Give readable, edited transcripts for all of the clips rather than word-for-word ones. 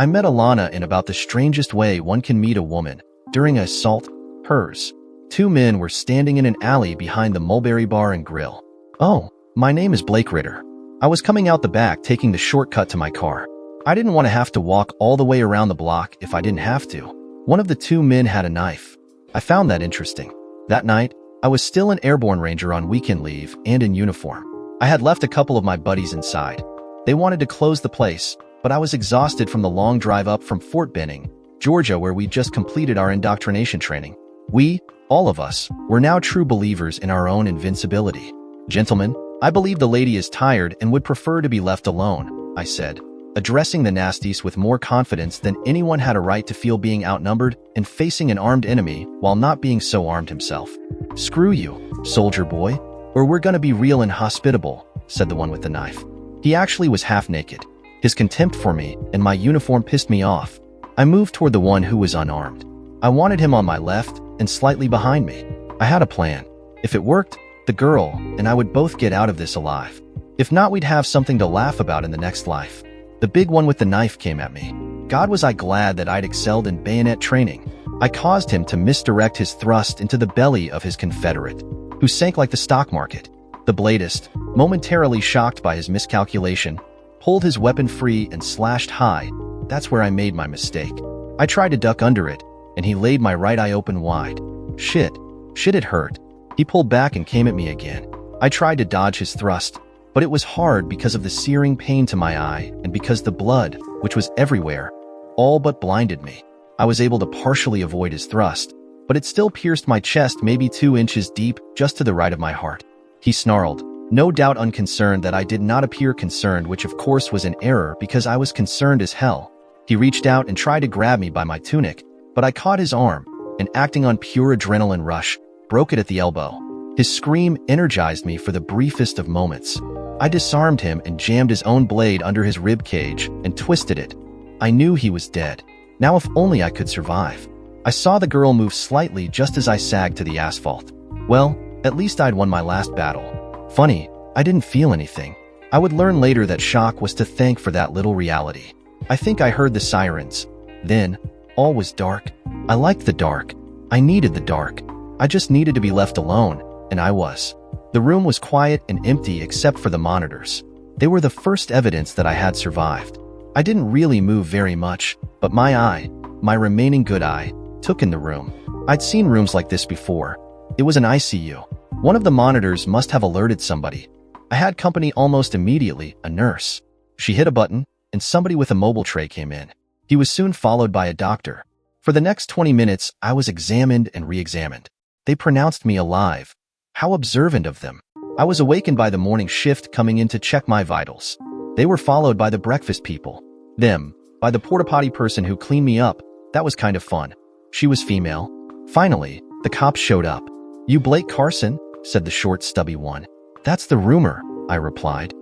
I met Alana in about the strangest way one can meet a woman, during an assault, hers. Two men were standing in an alley behind the Mulberry Bar and Grill. "Oh, my name is Blake Ritter. I was coming out the back taking the shortcut to my car. I didn't want to have to walk all the way around the block if I didn't have to." One of the two men had a knife. I found that interesting. That night, I was still an airborne ranger on weekend leave and in uniform. I had left a couple of my buddies inside. They wanted to close the place, but I was exhausted from the long drive up from Fort Benning, Georgia, where we just completed our indoctrination training. We, all of us, were now true believers in our own invincibility. "Gentlemen, I believe the lady is tired and would prefer to be left alone," I said, addressing the nasties with more confidence than anyone had a right to feel being outnumbered and facing an armed enemy while not being so armed himself. "Screw you, soldier boy, or we're gonna be real and hospitable," said the one with the knife. He actually was half naked. His contempt for me and my uniform pissed me off. I moved toward the one who was unarmed. I wanted him on my left and slightly behind me. I had a plan. If it worked, the girl and I would both get out of this alive. If not, we'd have something to laugh about in the next life. The big one with the knife came at me. God, was I glad that I'd excelled in bayonet training. I caused him to misdirect his thrust into the belly of his confederate, who sank like the stock market. The bladist, momentarily shocked by his miscalculation, pulled his weapon free and slashed high. That's where I made my mistake. I tried to duck under it, and he laid my right eye open wide. Shit, it hurt. He pulled back and came at me again. I tried to dodge his thrust, but it was hard because of the searing pain to my eye and because the blood, which was everywhere, all but blinded me. I was able to partially avoid his thrust, but it still pierced my chest maybe 2 inches deep just to the right of my heart. He snarled, no doubt unconcerned that I did not appear concerned, which of course was an error because I was concerned as hell. He reached out and tried to grab me by my tunic, but I caught his arm, and acting on pure adrenaline rush, broke it at the elbow. His scream energized me for the briefest of moments. I disarmed him and jammed his own blade under his rib cage and twisted it. I knew he was dead. Now if only I could survive. I saw the girl move slightly just as I sagged to the asphalt. Well, at least I'd won my last battle. Funny, I didn't feel anything. I would learn later that shock was to thank for that little reality. I think I heard the sirens. Then, all was dark. I liked the dark. I needed the dark. I just needed to be left alone, and I was. The room was quiet and empty except for the monitors. They were the first evidence that I had survived. I didn't really move very much, but my eye, my remaining good eye, took in the room. I'd seen rooms like this before. It was an ICU. One of the monitors must have alerted somebody. I had company almost immediately, a nurse. She hit a button, and somebody with a mobile tray came in. He was soon followed by a doctor. For the next 20 minutes, I was examined and re-examined. They pronounced me alive. How observant of them. I was awakened by the morning shift coming in to check my vitals. They were followed by the breakfast people. Them, by the porta-potty person who cleaned me up. That was kind of fun. She was female. Finally, the cops showed up. "You Blake Carson?" said the short, stubby one. "That's the rumor," I replied.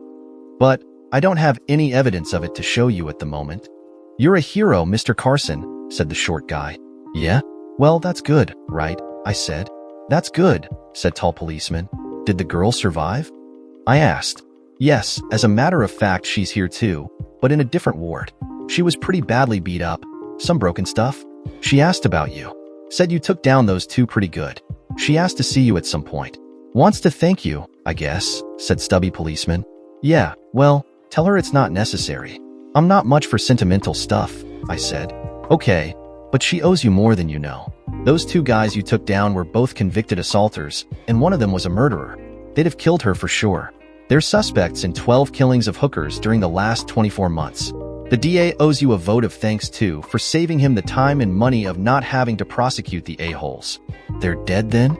"But I don't have any evidence of it to show you at the moment." "You're a hero, Mr. Carson," said the short guy. "Yeah? Well, that's good, right?" I said. "That's good," said tall policeman. "Did the girl survive?" I asked. "Yes, as a matter of fact, she's here too, but in a different ward. She was pretty badly beat up. Some broken stuff. She asked about you. Said you took down those two pretty good. She asked to see you at some point. Wants to thank you, I guess," said stubby policeman. "Yeah, well, tell her it's not necessary. I'm not much for sentimental stuff," I said. "Okay, but she owes you more than you know. Those two guys you took down were both convicted assaulters, and one of them was a murderer. They'd have killed her for sure. They're suspects in 12 killings of hookers during the last 24 months. The DA owes you a vote of thanks too for saving him the time and money of not having to prosecute the a-holes." "They're dead then?"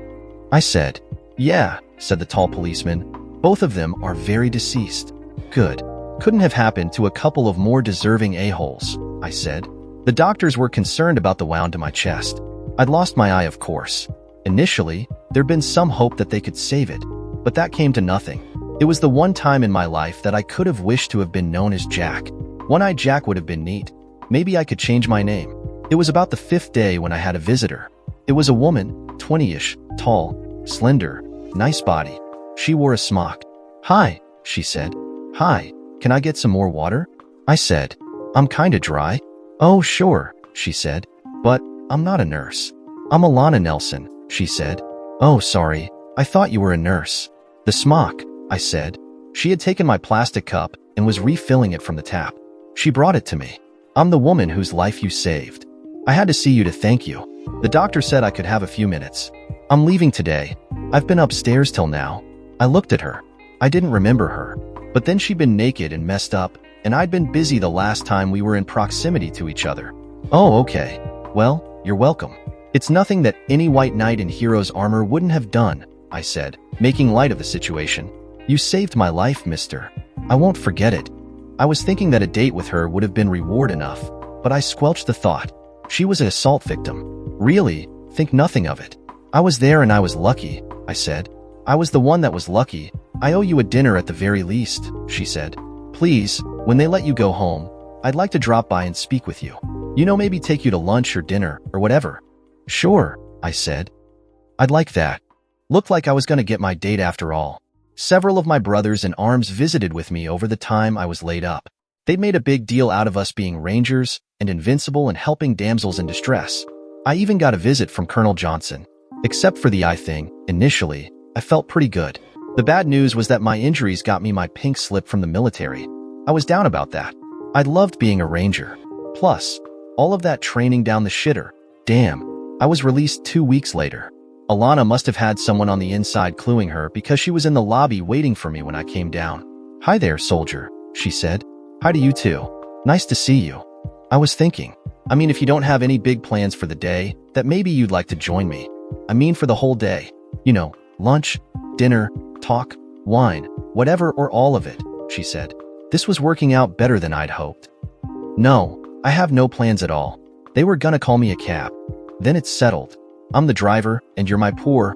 I said. "Yeah," said the tall policeman. "Both of them are very deceased." "Good. Couldn't have happened to a couple of more deserving a-holes," I said. The doctors were concerned about the wound to my chest. I'd lost my eye, of course. Initially, there'd been some hope that they could save it, but that came to nothing. It was the one time in my life that I could have wished to have been known as Jack. One-Eyed Jack would have been neat. Maybe I could change my name. It was about the 5th day when I had a visitor. It was a woman, 20-ish, tall, slender, nice body. She wore a smock. "Hi," she said. "Hi, can I get some more water?" I said. "I'm kinda dry." "Oh, sure," she said. "But I'm not a nurse." "I'm Alana Nelson," she said. "Oh, sorry. I thought you were a nurse." "The smock," I said. She had taken my plastic cup and was refilling it from the tap. She brought it to me. "I'm the woman whose life you saved. I had to see you to thank you. The doctor said I could have a few minutes. I'm leaving today. I've been upstairs till now." I looked at her. I didn't remember her. But then she'd been naked and messed up, and I'd been busy the last time we were in proximity to each other. "Oh, okay. Well, you're welcome. It's nothing that any white knight in hero's armor wouldn't have done," I said, making light of the situation. "You saved my life, mister. I won't forget it." I was thinking that a date with her would have been reward enough, but I squelched the thought. She was an assault victim. Really, think nothing of it. "I was there and I was lucky," I said. "I was the one that was lucky. I owe you a dinner at the very least," she said. "Please, when they let you go home, I'd like to drop by and speak with you. You know, maybe take you to lunch or dinner or whatever." "Sure," I said. "I'd like that." Looked like I was going to get my date after all. Several of my brothers in arms visited with me over the time I was laid up. They'd made a big deal out of us being rangers and invincible and helping damsels in distress. I even got a visit from Colonel Johnson. Except for the eye thing, initially, I felt pretty good. The bad news was that my injuries got me my pink slip from the military. I was down about that. I'd loved being a ranger. Plus, all of that training down the shitter. Damn, I was released 2 weeks later. Alana must have had someone on the inside cluing her because she was in the lobby waiting for me when I came down. "Hi there, soldier," she said. "Hi to you too. Nice to see you." I was thinking, if you don't have any big plans for the day, that maybe you'd like to join me. For the whole day. Lunch, dinner, talk, wine, whatever or all of it, she said. This was working out better than I'd hoped. "No, I have no plans at all. They were gonna call me a cab. Then it's settled. I'm the driver, and you're my poor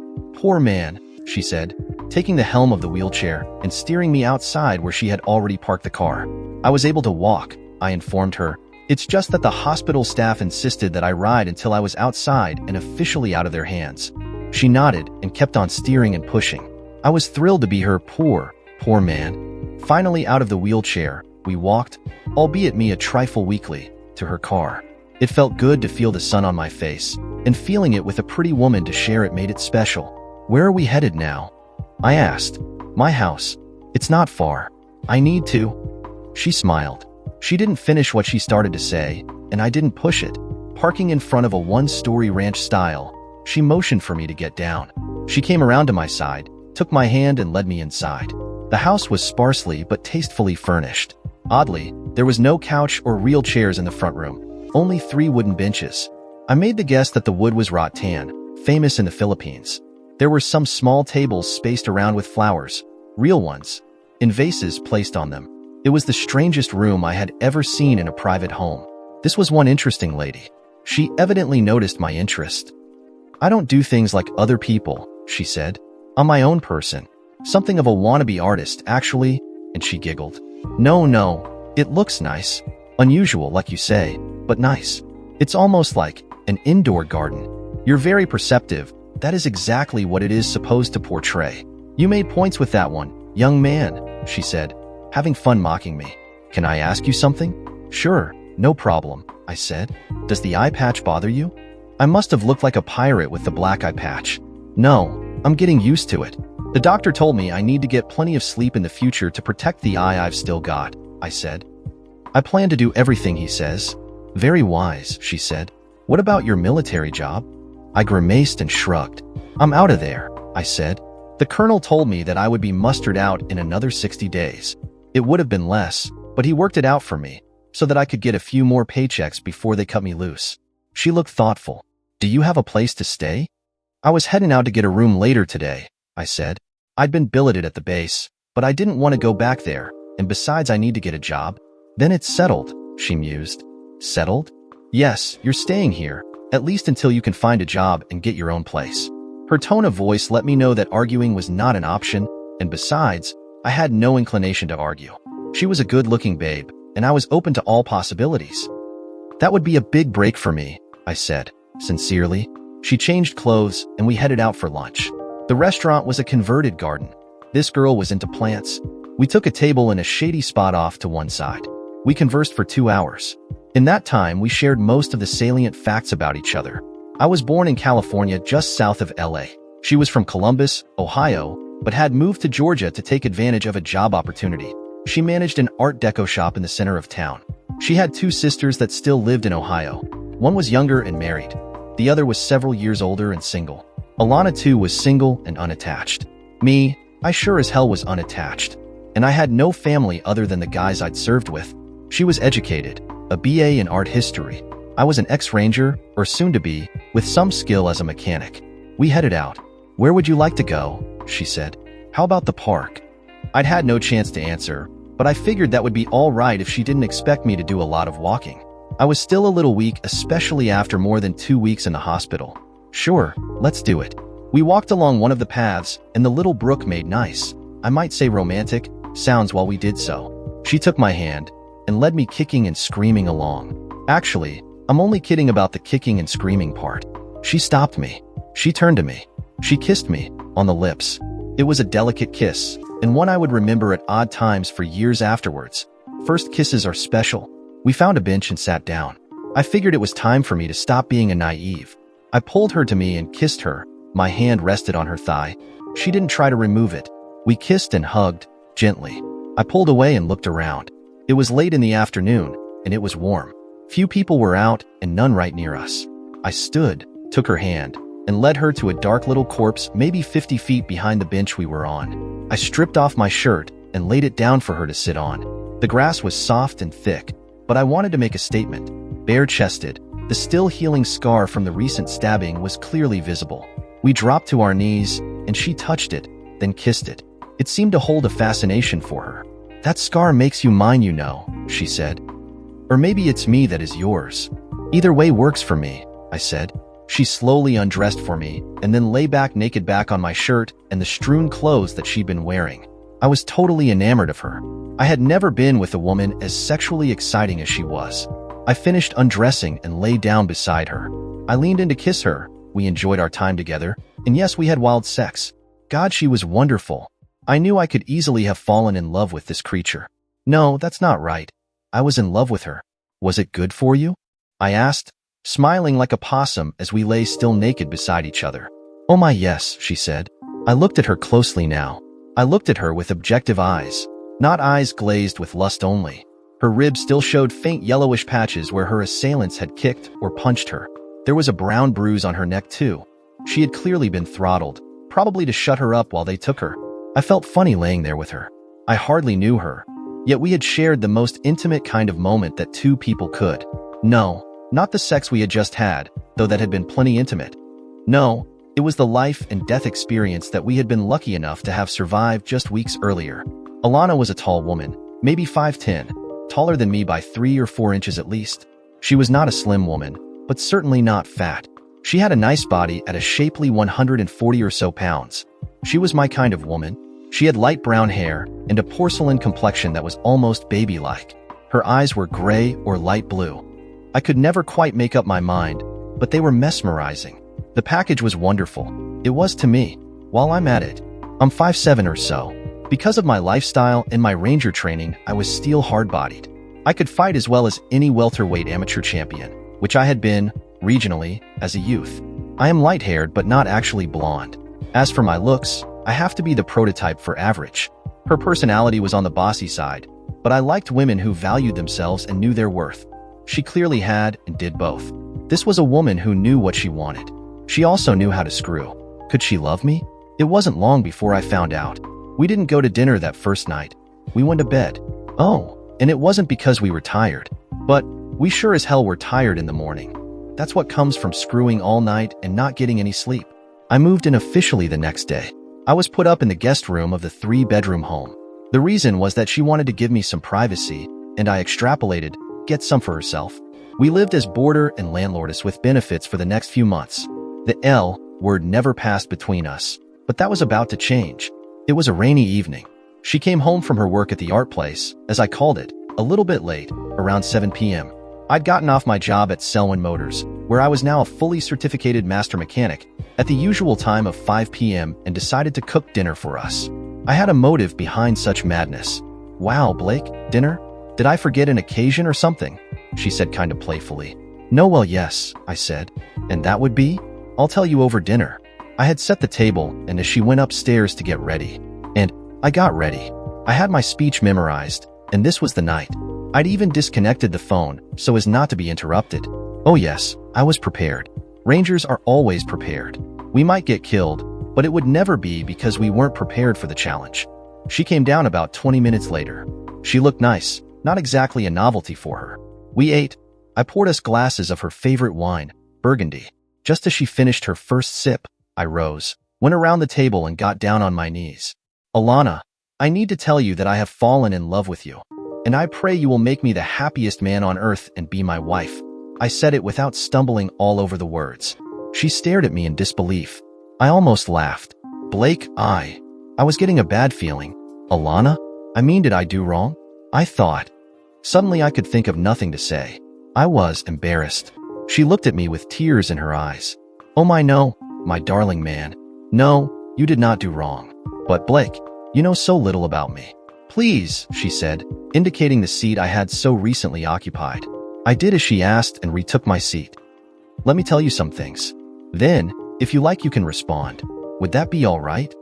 man," she said, taking the helm of the wheelchair and steering me outside where she had already parked the car. I was able to walk, I informed her. It's just that the hospital staff insisted that I ride until I was outside and officially out of their hands. She nodded and kept on steering and pushing. I was thrilled to be her poor man. Finally out of the wheelchair, we walked, albeit me a trifle weakly, to her car. It felt good to feel the sun on my face, and feeling it with a pretty woman to share it made it special. "Where are we headed now?" I asked. "My house. It's not far. I need to." She smiled. She didn't finish what she started to say, and I didn't push it. Parking in front of a one-story ranch style, she motioned for me to get down. She came around to my side, took my hand and led me inside. The house was sparsely but tastefully furnished. Oddly, there was no couch or real chairs in the front room, only 3 wooden benches. I made the guess that the wood was rattan, famous in the Philippines. There were some small tables spaced around with flowers, real ones, in vases placed on them. It was the strangest room I had ever seen in a private home. This was one interesting lady. She evidently noticed my interest. "I don't do things like other people," she said. "I'm my own person. Something of a wannabe artist, actually," and she giggled. No, it looks nice. Unusual, like you say, but nice. It's almost like an indoor garden. You're very perceptive. That is exactly what it is supposed to portray. You made points with that one, young man," she said, having fun mocking me. "Can I ask you something?" "Sure, no problem," I said. "Does the eye patch bother you?" I must have looked like a pirate with the black eye patch. "No, I'm getting used to it. The doctor told me I need to get plenty of sleep in the future to protect the eye I've still got," I said. "I plan to do everything he says." "Very wise," she said. "What about your military job?" I grimaced and shrugged. "I'm out of there," I said. "The colonel told me that I would be mustered out in another 60 days. It would have been less, but he worked it out for me, so that I could get a few more paychecks before they cut me loose." She looked thoughtful. "Do you have a place to stay?" "I was heading out to get a room later today," I said. I'd been billeted at the base, but I didn't want to go back there, and besides I need to get a job. "Then it's settled," she mused. "Settled?" "Yes, you're staying here, at least until you can find a job and get your own place." Her tone of voice let me know that arguing was not an option, and besides, I had no inclination to argue. She was a good-looking babe, and I was open to all possibilities. "That would be a big break for me," I said, sincerely. She changed clothes, and we headed out for lunch. The restaurant was a converted garden. This girl was into plants. We took a table in a shady spot off to one side. We conversed for 2 hours. In that time, we shared most of the salient facts about each other. I was born in California, just south of LA. She was from Columbus, Ohio, but had moved to Georgia to take advantage of a job opportunity. She managed an Art Deco shop in the center of town. She had two sisters that still lived in Ohio. One was younger and married. The other was several years older and single. Alana, too, was single and unattached. Me, I sure as hell was unattached. And I had no family other than the guys I'd served with. She was educated, a BA in art history. I was an ex-ranger, or soon-to-be, with some skill as a mechanic. We headed out. "Where would you like to go?" she said. "How about the park?" I'd had no chance to answer, but I figured that would be all right if she didn't expect me to do a lot of walking. I was still a little weak, especially after more than 2 weeks in the hospital. "Sure, let's do it." We walked along one of the paths, and the little brook made nice, I might say romantic, sounds while we did so. She took my hand and led me kicking and screaming along. Actually, I'm only kidding about the kicking and screaming part. She stopped me. She turned to me. She kissed me on the lips. It was a delicate kiss, and one I would remember at odd times for years afterwards. First kisses are special. We found a bench and sat down. I figured it was time for me to stop being a naive. I pulled her to me and kissed her. My hand rested on her thigh. She didn't try to remove it. We kissed and hugged, gently. I pulled away and looked around. It was late in the afternoon, and it was warm. Few people were out, and none right near us. I stood, took her hand, and led her to a dark little corpse maybe 50 feet behind the bench we were on. I stripped off my shirt and laid it down for her to sit on. The grass was soft and thick, but I wanted to make a statement. Bare-chested, the still healing scar from the recent stabbing was clearly visible. We dropped to our knees, and she touched it, then kissed it. It seemed to hold a fascination for her. "That scar makes you mine, you know," she said. "Or maybe it's me that is yours. Either way works for me," I said. She slowly undressed for me, and then lay back naked back on my shirt and the strewn clothes that she'd been wearing. I was totally enamored of her. I had never been with a woman as sexually exciting as she was. I finished undressing and lay down beside her. I leaned in to kiss her. We enjoyed our time together, and yes, we had wild sex. God, she was wonderful. I knew I could easily have fallen in love with this creature. No, that's not right. I was in love with her. "Was it good for you?" I asked, smiling like a possum as we lay still naked beside each other. "Oh my, yes," she said. I looked at her closely now. I looked at her with objective eyes, not eyes glazed with lust only. Her ribs still showed faint yellowish patches where her assailants had kicked or punched her. There was a brown bruise on her neck too. She had clearly been throttled, probably to shut her up while they took her. I felt funny laying there with her. I hardly knew her, yet we had shared the most intimate kind of moment that two people could. No, not the sex we had just had, though that had been plenty intimate. No, it was the life and death experience that we had been lucky enough to have survived just weeks earlier. Alana was a tall woman, maybe 5'10", taller than me by 3 or 4 inches at least. She was not a slim woman, but certainly not fat. She had a nice body at a shapely 140 or so pounds. She was my kind of woman. She had light brown hair and a porcelain complexion that was almost baby-like. Her eyes were gray or light blue. I could never quite make up my mind, but they were mesmerizing. The package was wonderful. It was to me. While I'm at it, I'm 5'7" or so. Because of my lifestyle and my ranger training, I was steel hard-bodied. I could fight as well as any welterweight amateur champion, which I had been, regionally, as a youth. I am light-haired but not actually blonde. As for my looks, I have to be the prototype for average. Her personality was on the bossy side, but I liked women who valued themselves and knew their worth. She clearly had and did both. This was a woman who knew what she wanted. She also knew how to screw. Could she love me? It wasn't long before I found out. We didn't go to dinner that first night. We went to bed. Oh, and it wasn't because we were tired, but we sure as hell were tired in the morning. That's what comes from screwing all night and not getting any sleep. I moved in officially the next day. I was put up in the guest room of the 3-bedroom home. The reason was that she wanted to give me some privacy, and I extrapolated, get some for herself. We lived as boarder and landlordess with benefits for the next few months. The L word never passed between us, but that was about to change. It was a rainy evening. She came home from her work at the art place, as I called it, a little bit late, around 7 p.m. I'd gotten off my job at Selwyn Motors, where I was now a fully certificated master mechanic, at the usual time of 5 p.m. and decided to cook dinner for us. I had a motive behind such madness. Wow, Blake, dinner? Did I forget an occasion or something? she said kind of playfully. No, well, yes, I said. And that would be? I'll tell you over dinner. I had set the table, and as she went upstairs to get ready, and I got ready. I had my speech memorized, and this was the night. I'd even disconnected the phone so as not to be interrupted. Oh yes, I was prepared. Rangers are always prepared. We might get killed, but it would never be because we weren't prepared for the challenge. She came down about 20 minutes later. She looked nice, not exactly a novelty for her. We ate. I poured us glasses of her favorite wine, Burgundy. Just as she finished her first sip, I rose, went around the table and got down on my knees. Alana, I need to tell you that I have fallen in love with you, and I pray you will make me the happiest man on earth and be my wife. I said it without stumbling all over the words. She stared at me in disbelief. I almost laughed. Blake, I was getting a bad feeling. Alana? I mean, did I do wrong? I thought. Suddenly I could think of nothing to say. I was embarrassed. She looked at me with tears in her eyes. Oh no, my darling man. No, you did not do wrong. But Blake, you know so little about me. Please, she said, indicating the seat I had so recently occupied. I did as she asked and retook my seat. Let me tell you some things. Then, if you like, you can respond. Would that be all right?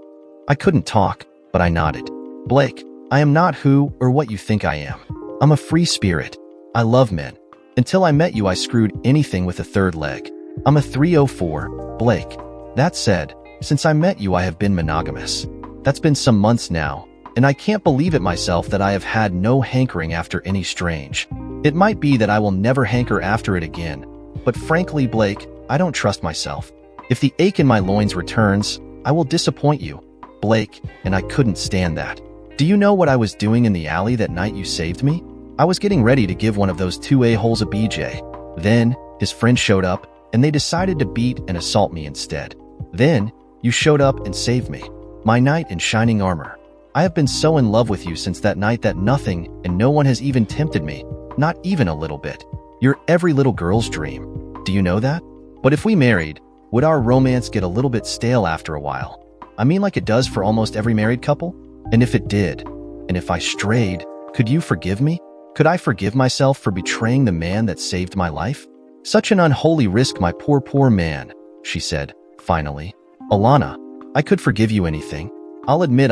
I couldn't talk, but I nodded. Blake, I am not who or what you think I am. I'm a free spirit. I love men. Until I met you, I screwed anything with a third leg. I'm a 304, Blake. That said, since I met you, I have been monogamous. That's been some months now, and I can't believe it myself that I have had no hankering after any strange. It might be that I will never hanker after it again, but frankly, Blake, I don't trust myself. If the ache in my loins returns, I will disappoint you, Blake, and I couldn't stand that. Do you know what I was doing in the alley that night you saved me? I was getting ready to give one of those two a-holes a BJ. Then, his friend showed up, and they decided to beat and assault me instead. Then, you showed up and saved me. My knight in shining armor. I have been so in love with you since that night that nothing and no one has even tempted me, not even a little bit. You're every little girl's dream. Do you know that? But if we married, would our romance get a little bit stale after a while? I mean, like it does for almost every married couple? And if it did, and if I strayed, could you forgive me? Could I forgive myself for betraying the man that saved my life? Such an unholy risk, my poor man, she said, finally. Alana, I could forgive you anything. I'll admit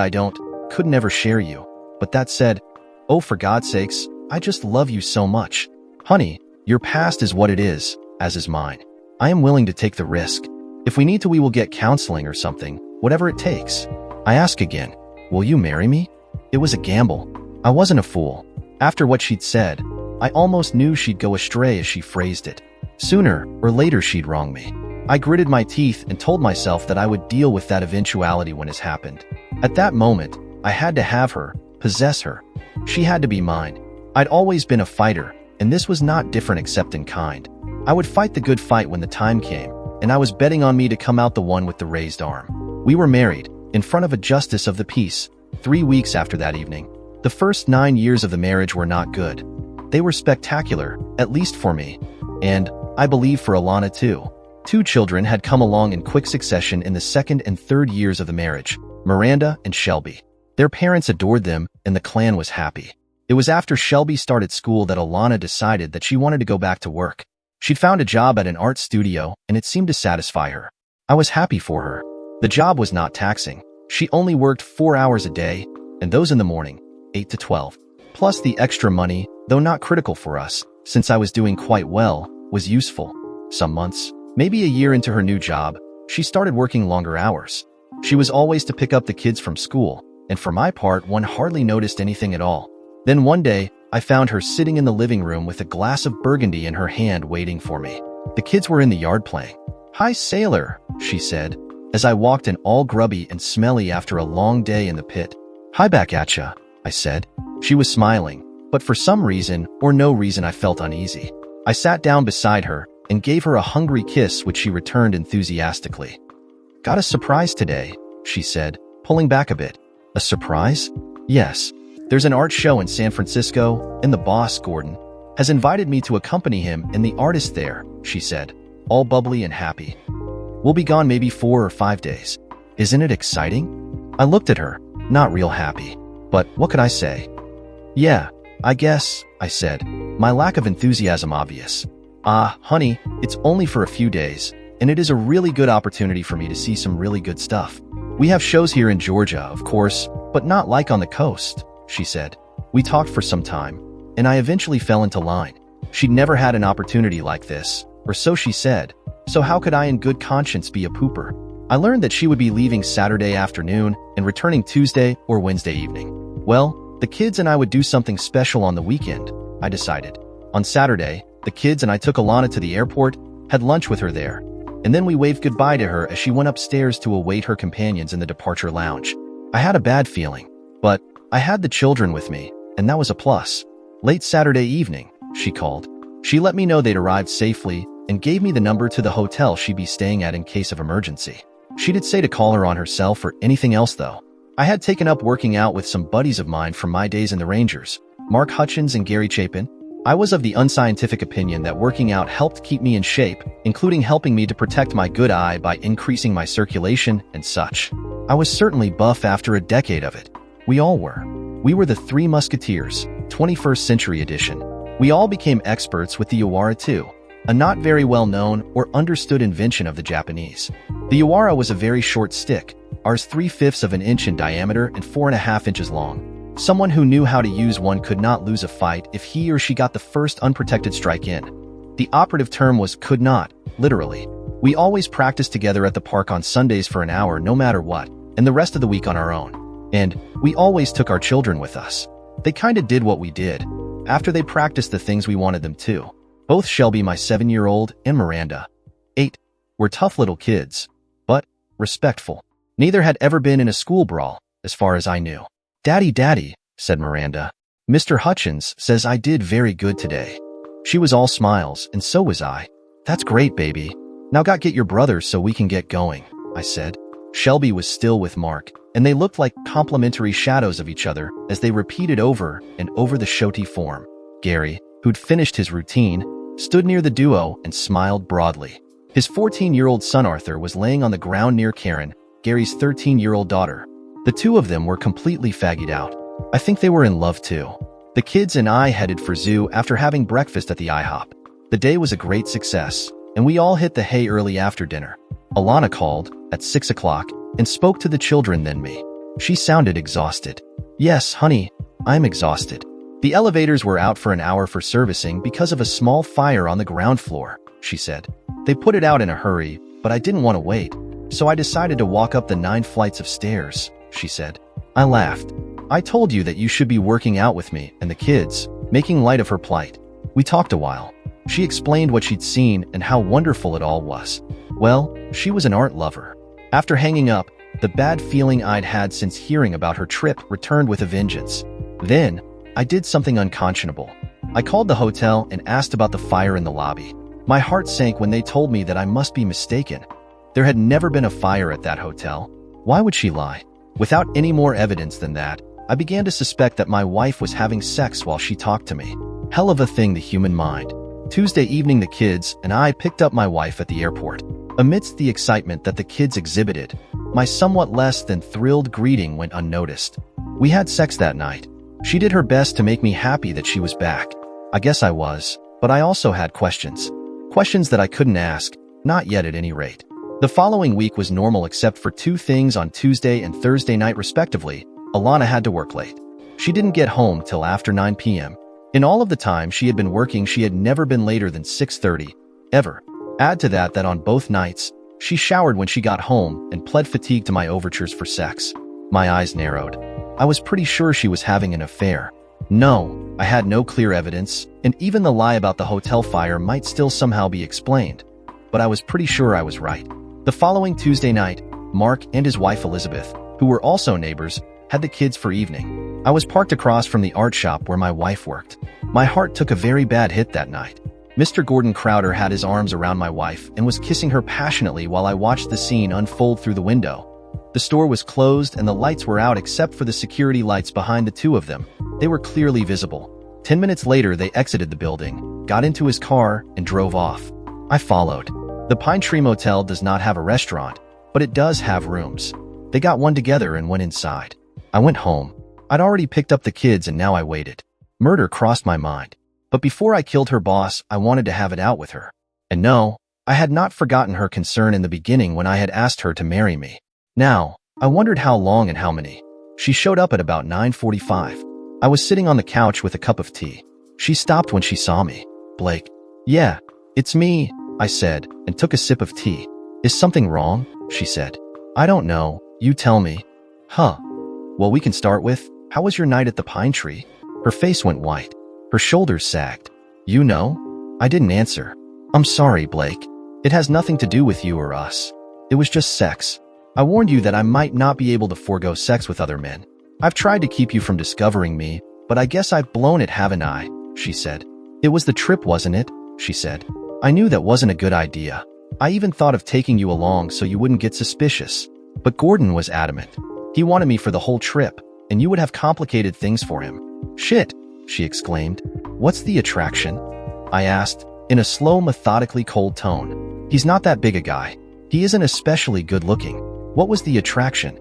could never share you. But that said, oh, for God's sakes, I just love you so much. Honey, your past is what it is, as is mine. I am willing to take the risk. If we need to, we will get counseling or something, whatever it takes. I ask again, will you marry me? It was a gamble. I wasn't a fool. After what she'd said, I almost knew she'd go astray as she phrased it. Sooner or later she'd wrong me. I gritted my teeth and told myself that I would deal with that eventuality when it's happened. At that moment, I had to have her, possess her. She had to be mine. I'd always been a fighter, and this was not different except in kind. I would fight the good fight when the time came, and I was betting on me to come out the one with the raised arm. We were married, in front of a justice of the peace, 3 weeks after that evening. The first 9 years of the marriage were not good. They were spectacular, at least for me, and, I believe, for Alana too. 2 children had come along in quick succession in the second and third years of the marriage, Miranda and Shelby. Their parents adored them, and the clan was happy. It was after Shelby started school that Alana decided that she wanted to go back to work. She'd found a job at an art studio, and it seemed to satisfy her. I was happy for her. The job was not taxing. She only worked 4 hours a day, and those in the morning, 8 to 12. Plus the extra money, though not critical for us, since I was doing quite well, was useful. Some months, maybe a year into her new job, she started working longer hours. She was always to pick up the kids from school, and for my part, one hardly noticed anything at all. Then one day, I found her sitting in the living room with a glass of Burgundy in her hand waiting for me. The kids were in the yard playing. "Hi, sailor," she said, as I walked in all grubby and smelly after a long day in the pit. "Hi back at ya," I said. She was smiling, but for some reason or no reason I felt uneasy. I sat down beside her and gave her a hungry kiss, which she returned enthusiastically. "Got a surprise today," she said, pulling back a bit. "A surprise?" "Yes. There's an art show in San Francisco, and the boss, Gordon, has invited me to accompany him and the artist there," she said, all bubbly and happy. "We'll be gone maybe 4 or 5 days. Isn't it exciting?" I looked at her, not real happy. But what could I say? "Yeah, I guess, I said, my lack of enthusiasm obvious. Honey, it's only for a few days, and it is a really good opportunity for me to see some really good stuff. We have shows here in Georgia, of course, but not like on the coast, she said. We talked for some time, and I eventually fell into line. She'd never had an opportunity like this, or so she said, so how could I in good conscience be a pooper? I learned that she would be leaving Saturday afternoon and returning Tuesday or Wednesday evening. Well, the kids and I would do something special on the weekend, I decided. On Saturday, the kids and I took Alana to the airport, had lunch with her there, and then we waved goodbye to her as she went upstairs to await her companions in the departure lounge. I had a bad feeling, but I had the children with me, and that was a plus. Late Saturday evening, she called. She let me know they'd arrived safely and gave me the number to the hotel she'd be staying at in case of emergency. She did say to call her on her cell for anything else though. I had taken up working out with some buddies of mine from my days in the Rangers, Mark Hutchins and Gary Chapin. I was of the unscientific opinion that working out helped keep me in shape, including helping me to protect my good eye by increasing my circulation and such. I was certainly buff after a decade of it. We all were. We were the Three Musketeers, 21st century edition. We all became experts with the Yawara too, a not very well-known or understood invention of the Japanese. The Yawara was a very short stick, ours 3/5 of an inch in diameter and 4.5 inches long. Someone who knew how to use one could not lose a fight if he or she got the first unprotected strike in. The operative term was could not, literally. We always practiced together at the park on Sundays for an hour no matter what, and the rest of the week on our own. And we always took our children with us. They kinda did what we did, after they practiced the things we wanted them to. Both Shelby, my 7-year-old, and Miranda, 8, were tough little kids, but respectful. Neither had ever been in a school brawl, as far as I knew. Daddy, said Miranda. Mr. Hutchins says I did very good today. She was all smiles, and so was I. That's great, baby. Now get your brothers so we can get going, I said. Shelby was still with Mark, and they looked like complementary shadows of each other as they repeated over and over the Shoti form. Gary, who'd finished his routine, stood near the duo and smiled broadly. His 14-year-old son Arthur was laying on the ground near Karen, Gary's 13-year-old daughter. The two of them were completely faggied out. I think they were in love too. The kids and I headed for zoo after having breakfast at the IHOP. The day was a great success, and we all hit the hay early after dinner. Alana called, at 6 o'clock, and spoke to the children then me. She sounded exhausted. Yes, honey, I'm exhausted. The elevators were out for an hour for servicing because of a small fire on the ground floor, she said. They put it out in a hurry, but I didn't want to wait, so I decided to walk up the 9 flights of stairs, she said. I laughed. I told you that you should be working out with me and the kids, making light of her plight. We talked a while. She explained what she'd seen and how wonderful it all was. Well, she was an art lover. After hanging up, the bad feeling I'd had since hearing about her trip returned with a vengeance. Then, I did something unconscionable. I called the hotel and asked about the fire in the lobby. My heart sank when they told me that I must be mistaken. There had never been a fire at that hotel. Why would she lie? Without any more evidence than that, I began to suspect that my wife was having sex while she talked to me. Hell of a thing, the human mind. Tuesday evening, the kids and I picked up my wife at the airport. Amidst the excitement that the kids exhibited, my somewhat less than thrilled greeting went unnoticed. We had sex that night. She did her best to make me happy that she was back. I guess I was, but I also had questions. Questions that I couldn't ask, not yet at any rate. The following week was normal except for 2 things on Tuesday and Thursday night respectively. Alana had to work late. She didn't get home till after 9 p.m. In all of the time she had been working, she had never been later than 6:30, ever. Add to that on both nights, she showered when she got home and pled fatigue to my overtures for sex. My eyes narrowed. I was pretty sure she was having an affair. No, I had no clear evidence, and even the lie about the hotel fire might still somehow be explained. But I was pretty sure I was right. The following Tuesday night, Mark and his wife Elizabeth, who were also neighbors, had the kids for evening. I was parked across from the art shop where my wife worked. My heart took a very bad hit that night. Mr. Gordon Crowder had his arms around my wife and was kissing her passionately while I watched the scene unfold through the window. The store was closed and the lights were out except for the security lights behind the two of them. They were clearly visible. 10 minutes later, they exited the building, got into his car, and drove off. I followed. The Pine Tree Motel does not have a restaurant, but it does have rooms. They got one together and went inside. I went home. I'd already picked up the kids and now I waited. Murder crossed my mind. But before I killed her boss, I wanted to have it out with her. And no, I had not forgotten her concern in the beginning when I had asked her to marry me. Now, I wondered how long and how many. She showed up at about 9:45. I was sitting on the couch with a cup of tea. She stopped when she saw me. Blake. Yeah, it's me, I said, and took a sip of tea. Is something wrong? She said. I don't know, you tell me. Huh. Well, we can start with, how was your night at the pine tree? Her face went white. Her shoulders sagged. You know? I didn't answer. I'm sorry, Blake. It has nothing to do with you or us. It was just sex. I warned you that I might not be able to forego sex with other men. I've tried to keep you from discovering me, but I guess I've blown it, haven't I? She said. It was the trip, wasn't it? She said. I knew that wasn't a good idea. I even thought of taking you along so you wouldn't get suspicious. But Gordon was adamant. He wanted me for the whole trip, and you would have complicated things for him. Shit, she exclaimed. What's the attraction? I asked, in a slow, methodically cold tone. He's not that big a guy. He isn't especially good looking. What was the attraction?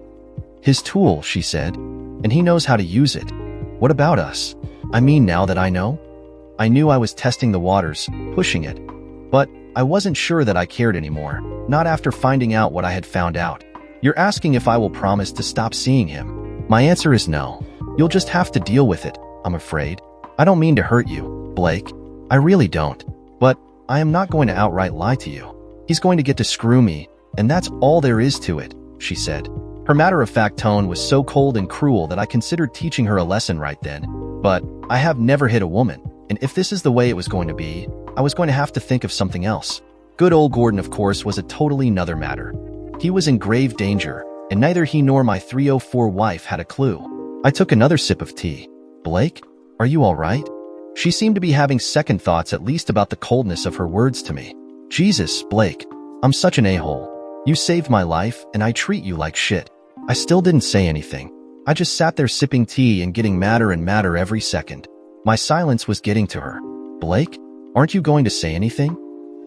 His tool, she said, and he knows how to use it. What about us? I mean, now that I know? I knew I was testing the waters, pushing it. But I wasn't sure that I cared anymore, not after finding out what I had found out. You're asking if I will promise to stop seeing him. My answer is no. You'll just have to deal with it, I'm afraid. I don't mean to hurt you, Blake. I really don't. But I am not going to outright lie to you. He's going to get to screw me, and that's all there is to it, she said. Her matter-of-fact tone was so cold and cruel that I considered teaching her a lesson right then. But I have never hit a woman, and if this is the way it was going to be, I was going to have to think of something else. Good old Gordon, of course, was a totally another matter. He was in grave danger, and neither he nor my 304 wife had a clue. I took another sip of tea. Blake, are you all right? She seemed to be having second thoughts, at least about the coldness of her words to me. Jesus, Blake, I'm such an a-hole. You saved my life, and I treat you like shit. I still didn't say anything. I just sat there sipping tea and getting madder and madder every second. My silence was getting to her. Blake, aren't you going to say anything?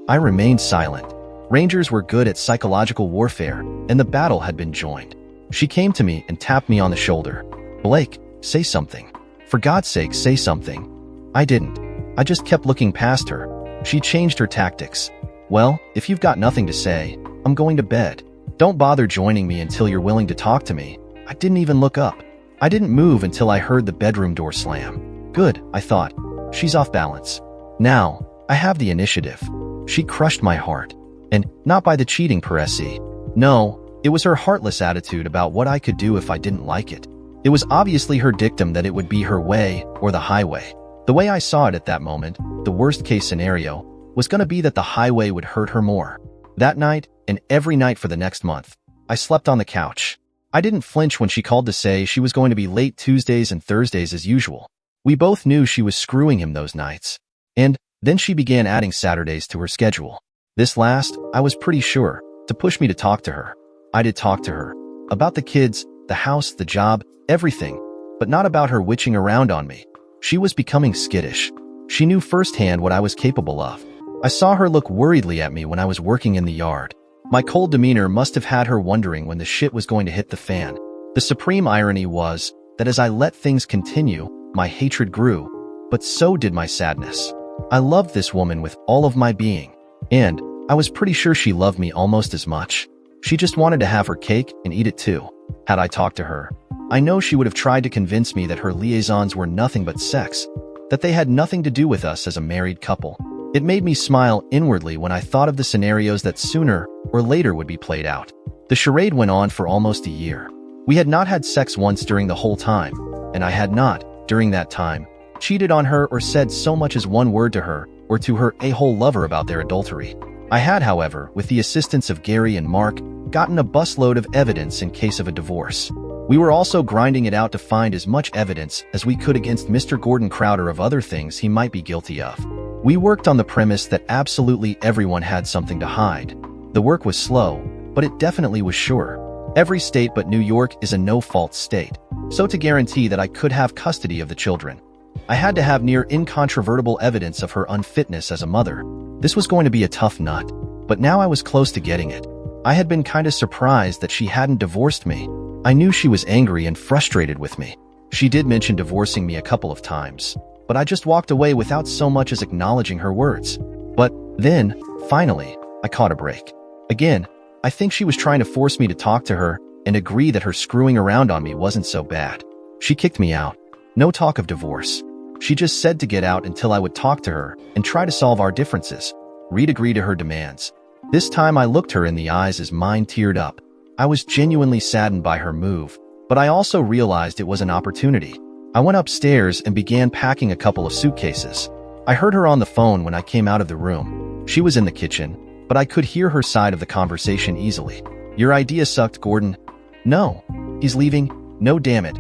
I remained silent. Rangers were good at psychological warfare, and the battle had been joined. She came to me and tapped me on the shoulder. Blake, say something. For God's sake, say something. I didn't. I just kept looking past her. She changed her tactics. Well, if you've got nothing to say, I'm going to bed. Don't bother joining me until you're willing to talk to me. I didn't even look up. I didn't move until I heard the bedroom door slam. Good, I thought. She's off balance. Now, I have the initiative. She crushed my heart. And not by the cheating per se. No, it was her heartless attitude about what I could do if I didn't like it. It was obviously her dictum that it would be her way or the highway. The way I saw it at that moment, the worst-case scenario, was going to be that the highway would hurt her more. That night, and every night for the next month, I slept on the couch. I didn't flinch when she called to say she was going to be late Tuesdays and Thursdays as usual. We both knew she was screwing him those nights. And then she began adding Saturdays to her schedule. This last, I was pretty sure, to push me to talk to her. I did talk to her. About the kids, the house, the job, everything. But not about her witching around on me. She was becoming skittish. She knew firsthand what I was capable of. I saw her look worriedly at me when I was working in the yard. My cold demeanor must have had her wondering when the shit was going to hit the fan. The supreme irony was that as I let things continue, my hatred grew, but so did my sadness. I loved this woman with all of my being, and I was pretty sure she loved me almost as much. She just wanted to have her cake and eat it too. Had I talked to her, I know she would have tried to convince me that her liaisons were nothing but sex, that they had nothing to do with us as a married couple. It made me smile inwardly when I thought of the scenarios that sooner or later would be played out. The charade went on for almost a year. We had not had sex once during the whole time, and I had not, during that time, cheated on her or said so much as one word to her or to her a-hole lover about their adultery. I had, however, with the assistance of Gary and Mark, gotten a busload of evidence in case of a divorce. We were also grinding it out to find as much evidence as we could against Mr. Gordon Crowder of other things he might be guilty of. We worked on the premise that absolutely everyone had something to hide. The work was slow, but it definitely was sure. Every state but New York is a no-fault state, so to guarantee that I could have custody of the children, I had to have near incontrovertible evidence of her unfitness as a mother. This was going to be a tough nut, but now I was close to getting it. I had been kinda surprised that she hadn't divorced me. I knew she was angry and frustrated with me. She did mention divorcing me a couple of times, but but I just walked away without so much as acknowledging her words. But then, finally, I caught a break. Again, I think she was trying to force me to talk to her and agree that her screwing around on me wasn't so bad. She kicked me out. No talk of divorce. She just said to get out until I would talk to her and try to solve our differences. Reed agreed to her demands. This time I looked her in the eyes as mine teared up. I was genuinely saddened by her move, but I also realized it was an opportunity. I went upstairs and began packing a couple of suitcases. I heard her on the phone when I came out of the room. She was in the kitchen, but I could hear her side of the conversation easily. Your idea sucked, Gordon. No. He's leaving? No, damn it.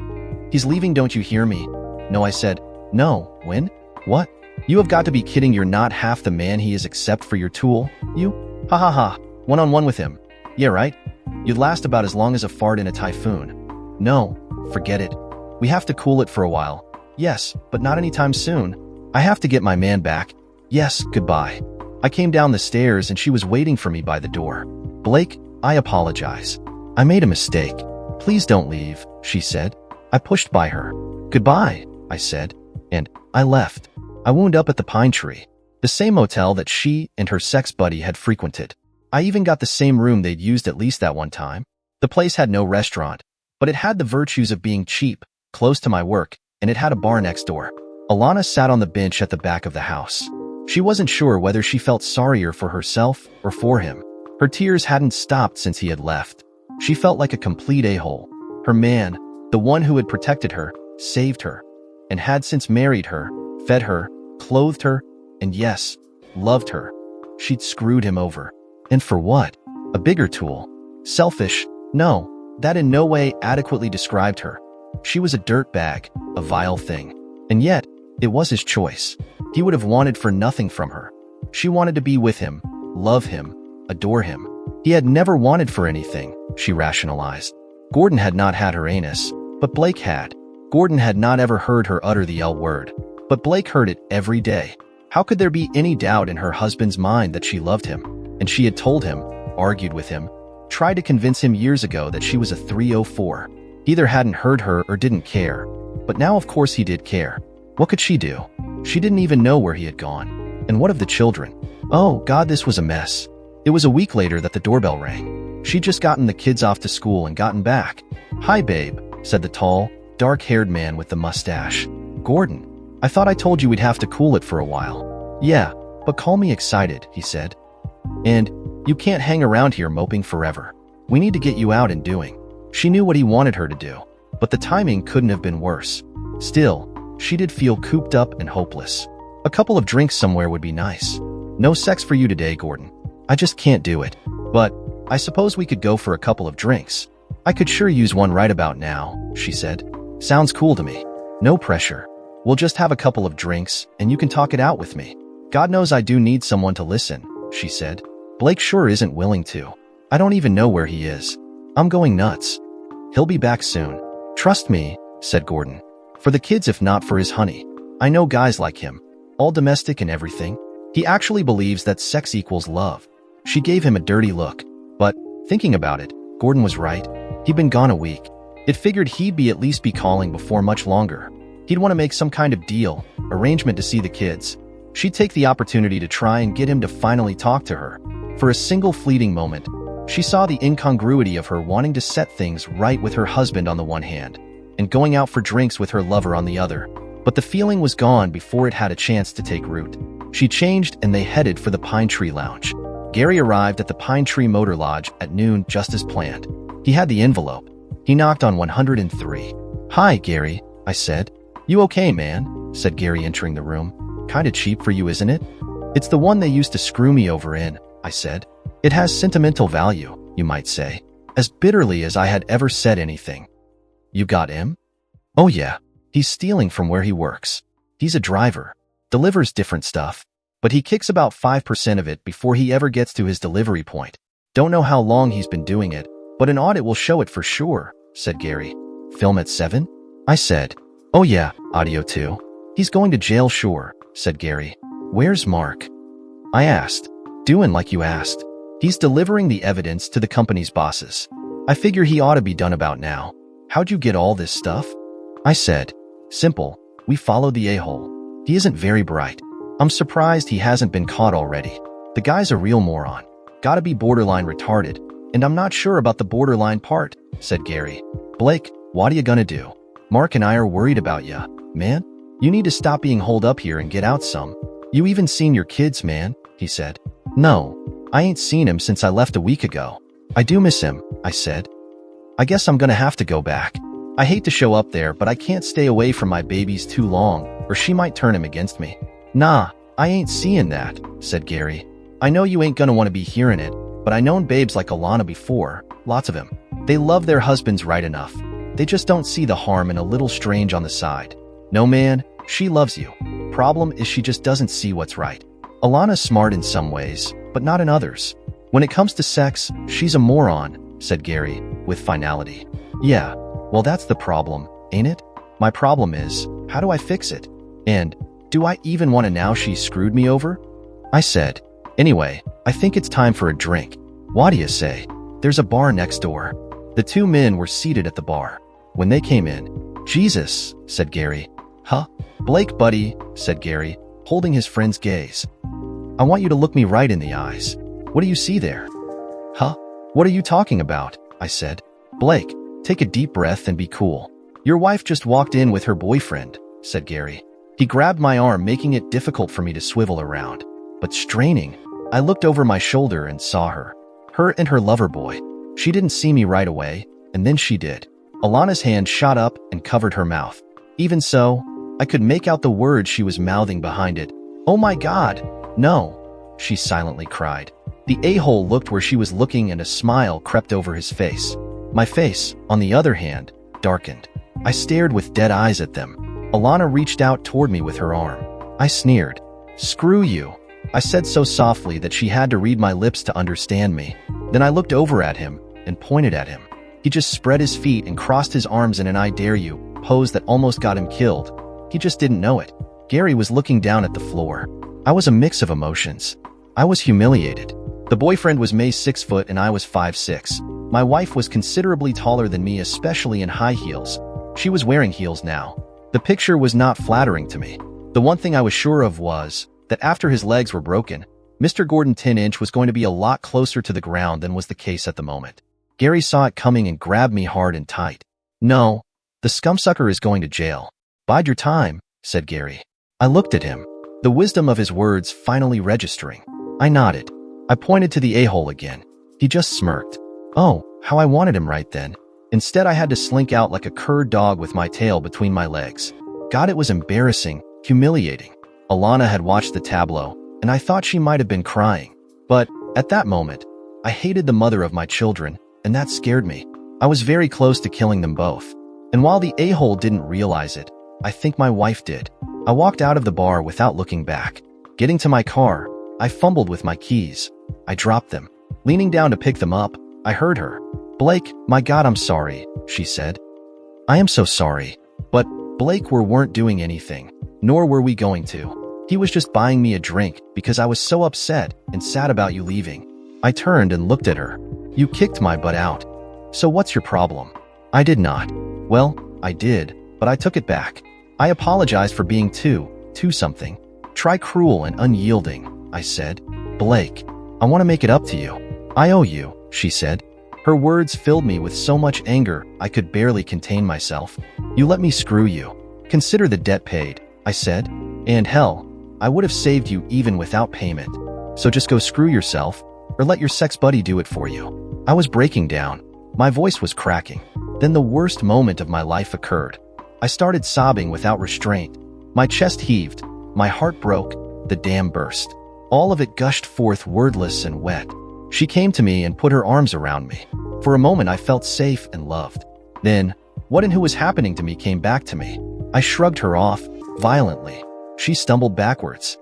He's leaving, don't you hear me? No, I said. No. When? What? You have got to be kidding. You're not half the man he is except for your tool. You? Ha ha ha. One-on-one with him. Yeah, right? You'd last about as long as a fart in a typhoon. No. Forget it. We have to cool it for a while. Yes, but not anytime soon. I have to get my man back. Yes, goodbye. I came down the stairs and she was waiting for me by the door. Blake, I apologize. I made a mistake. Please don't leave, she said. I pushed by her. Goodbye, I said, and I left. I wound up at the Pine Tree, the same motel that she and her sex buddy had frequented. I even got the same room they'd used at least that one time. The place had no restaurant, but it had the virtues of being cheap, close to my work, and it had a bar next door. Alana sat on the bench at the back of the house. She wasn't sure whether she felt sorrier for herself or for him. Her tears hadn't stopped since he had left. She felt like a complete a-hole. Her man, the one who had protected her, saved her, and had since married her, fed her, clothed her, and yes, loved her. She'd screwed him over. And for what? A bigger tool. Selfish? No, that in no way adequately described her. She was a dirtbag, a vile thing. And yet, it was his choice. He would have wanted for nothing from her. She wanted to be with him, love him, adore him. He had never wanted for anything, she rationalized. Gordon had not had her anus, but Blake had. Gordon had not ever heard her utter the L word, but Blake heard it every day. How could there be any doubt in her husband's mind that she loved him? And she had told him, argued with him, tried to convince him years ago that she was a 304. He either hadn't heard her or didn't care. But now of course he did care. What could she do? She didn't even know where he had gone. And what of the children? Oh God, this was a mess. It was a week later that the doorbell rang. She'd just gotten the kids off to school and gotten back. Hi, babe, said the tall, dark-haired man with the mustache. Gordon, I thought I told you we'd have to cool it for a while. Yeah, but call me excited, he said. And you can't hang around here moping forever. We need to get you out and doing. She knew what he wanted her to do, but the timing couldn't have been worse. Still, she did feel cooped up and hopeless. A couple of drinks somewhere would be nice. No sex for you today, Gordon. I just can't do it. But I suppose we could go for a couple of drinks. I could sure use one right about now, she said. Sounds cool to me. No pressure. We'll just have a couple of drinks, and you can talk it out with me. God knows I do need someone to listen, she said. Blake sure isn't willing to. I don't even know where he is. I'm going nuts. He'll be back soon. Trust me, said Gordon. For the kids, if not for his honey. I know guys like him. All domestic and everything. He actually believes that sex equals love. She gave him a dirty look. But, thinking about it, Gordon was right. He'd been gone a week. It figured he'd at least be calling before much longer. He'd want to make some kind of deal, arrangement to see the kids. She'd take the opportunity to try and get him to finally talk to her. For a single fleeting moment, she saw the incongruity of her wanting to set things right with her husband on the one hand, and going out for drinks with her lover on the other. But the feeling was gone before it had a chance to take root. She changed and they headed for the Pine Tree Lounge. Gary arrived at the Pine Tree Motor Lodge at noon just as planned. He had the envelope. He knocked on 103. Hi, Gary, I said. You okay, man? Said Gary entering the room. Kinda cheap for you, isn't it? It's the one they used to screw me over in, I said. It has sentimental value, you might say. As bitterly as I had ever said anything. You got him? Oh yeah. He's stealing from where he works. He's a driver. Delivers different stuff. But he kicks about 5% of it before he ever gets to his delivery point. Don't know how long he's been doing it, but an audit will show it for sure, said Gary. Film at 7? I said. Oh yeah, audio too. He's going to jail sure, said Gary. Where's Mark? I asked. Doing like you asked. He's delivering the evidence to the company's bosses. I figure he ought to be done about now. How'd you get all this stuff? I said. Simple. We followed the a-hole. He isn't very bright. I'm surprised he hasn't been caught already. The guy's a real moron. Gotta be borderline retarded. And I'm not sure about the borderline part, said Gary. Blake, what are you gonna do? Mark and I are worried about ya, man. You need to stop being holed up here and get out some. You even seen your kids, man, he said. No, I ain't seen him since I left a week ago. I do miss him, I said. I guess I'm gonna have to go back. I hate to show up there, but I can't stay away from my babies too long, or she might turn him against me. Nah, I ain't seeing that, said Gary. I know you ain't gonna want to be hearing it, but I known babes like Alana before, lots of them. They love their husbands right enough. They just don't see the harm in a little strange on the side. No man, she loves you. Problem is she just doesn't see what's right. Alana's smart in some ways, but not in others. When it comes to sex, she's a moron, said Gary, with finality. Yeah, well that's the problem, ain't it? My problem is, how do I fix it? And, do I even want to now she's screwed me over? I said, anyway, I think it's time for a drink. What do you say? There's a bar next door. The two men were seated at the bar. When they came in, Jesus, said Gary. Huh? Blake, buddy, said Gary, holding his friend's gaze. I want you to look me right in the eyes. What do you see there? Huh? What are you talking about? I said. Blake, take a deep breath and be cool. Your wife just walked in with her boyfriend, said Gary. He grabbed my arm, making it difficult for me to swivel around. But straining, I looked over my shoulder and saw her. Her and her lover boy. She didn't see me right away, and then she did. Alana's hand shot up and covered her mouth. Even so, I could make out the words she was mouthing behind it. Oh my God, no, she silently cried. The a-hole looked where she was looking and a smile crept over his face. My face, on the other hand, darkened. I stared with dead eyes at them. Alana reached out toward me with her arm. I sneered. Screw you, I said so softly that she had to read my lips to understand me. Then I looked over at him and pointed at him. He just spread his feet and crossed his arms in an I dare you pose that almost got him killed. He just didn't know it. Gary was looking down at the floor. I was a mix of emotions. I was humiliated. The boyfriend was May's 6 foot and I was 5'6". My wife was considerably taller than me, especially in high heels. She was wearing heels now. The picture was not flattering to me. The one thing I was sure of was that after his legs were broken, Mr. Gordon 10-inch was going to be a lot closer to the ground than was the case at the moment. Gary saw it coming and grabbed me hard and tight. No, the scumsucker is going to jail. Bide your time, said Gary. I looked at him, the wisdom of his words finally registering. I nodded. I pointed to the a-hole again. He just smirked. Oh, how I wanted him right then. Instead, I had to slink out like a cur dog with my tail between my legs. God, it was embarrassing, humiliating. Alana had watched the tableau, and I thought she might have been crying. But, at that moment, I hated the mother of my children, and that scared me. I was very close to killing them both. And while the a-hole didn't realize it, I think my wife did. I walked out of the bar without looking back. Getting to my car, I fumbled with my keys. I dropped them. Leaning down to pick them up, I heard her. Blake, my God, I'm sorry, she said. I am so sorry. But, Blake, we weren't doing anything, nor were we going to. He was just buying me a drink because I was so upset and sad about you leaving. I turned and looked at her. You kicked my butt out. So what's your problem? I did not. Well, I did, but I took it back. I apologized for being too something. Try cruel and unyielding, I said. Blake, I want to make it up to you. I owe you, she said. Her words filled me with so much anger I could barely contain myself. You let me screw you. Consider the debt paid, I said. And hell, I would have saved you even without payment. So just go screw yourself, or let your sex buddy do it for you. I was breaking down. My voice was cracking. Then the worst moment of my life occurred. I started sobbing without restraint. My chest heaved. My heart broke. The dam burst. All of it gushed forth wordless and wet. She came to me and put her arms around me. For a moment I felt safe and loved. Then, what and who was happening to me came back to me. I shrugged her off, violently. She stumbled backwards.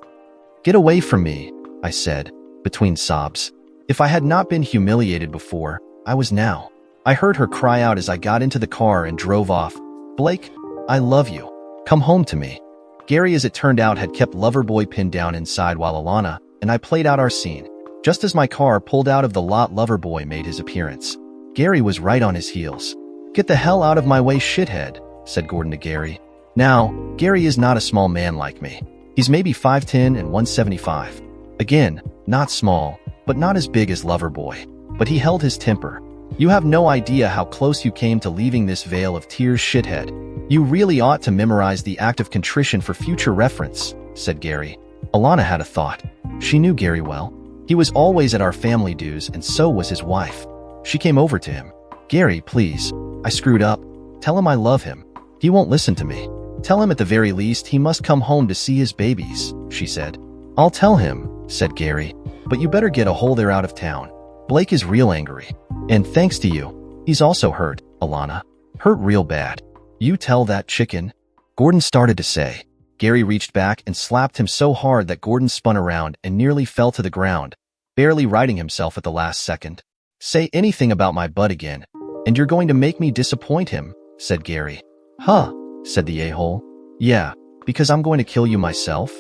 Get away from me, I said, between sobs. If I had not been humiliated before, I was now. I heard her cry out as I got into the car and drove off. Blake, I love you. Come home to me. Gary, as it turned out, had kept Loverboy pinned down inside while Alana and I played out our scene. Just as my car pulled out of the lot, Loverboy made his appearance. Gary was right on his heels. Get the hell out of my way, shithead, said Gordon to Gary. Now, Gary is not a small man like me. He's maybe 5'10" and 175. Again, not small, but not as big as Loverboy. But he held his temper. You have no idea how close you came to leaving this vale of tears, shithead. You really ought to memorize the act of contrition for future reference, said Gary. Alana had a thought. She knew Gary well. He was always at our family dues, and so was his wife. She came over to him. Gary, please. I screwed up. Tell him I love him. He won't listen to me. Tell him at the very least he must come home to see his babies, she said. I'll tell him, said Gary. But you better get a hole there out of town. Blake is real angry. And thanks to you, he's also hurt, Alana. Hurt real bad. You tell that chicken. Gordon started to say. Gary reached back and slapped him so hard that Gordon spun around and nearly fell to the ground, barely righting himself at the last second. Say anything about my butt again, and you're going to make me disappoint him, said Gary. Huh, said the a-hole. Yeah, because I'm going to kill you myself.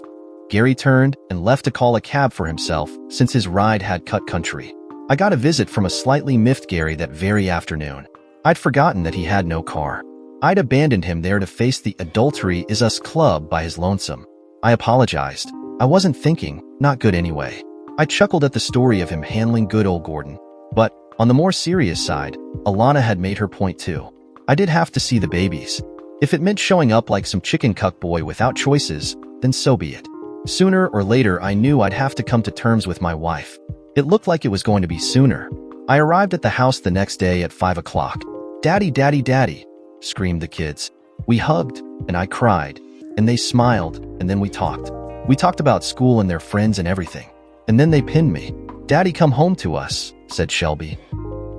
Gary turned and left to call a cab for himself since his ride had cut country. I got a visit from a slightly miffed Gary that very afternoon. I'd forgotten that he had no car. I'd abandoned him there to face the Adultery Is Us club by his lonesome. I apologized. I wasn't thinking, not good anyway. I chuckled at the story of him handling good old Gordon. But, on the more serious side, Alana had made her point too. I did have to see the babies. If it meant showing up like some chicken cuck boy without choices, then so be it. Sooner or later I knew I'd have to come to terms with my wife. It looked like it was going to be sooner. I arrived at the house the next day at 5 o'clock. Daddy, daddy, daddy, screamed the kids. We hugged, and I cried, and they smiled, and then we talked. We talked about school and their friends and everything. And then they pinned me. Daddy, come home to us, said Shelby.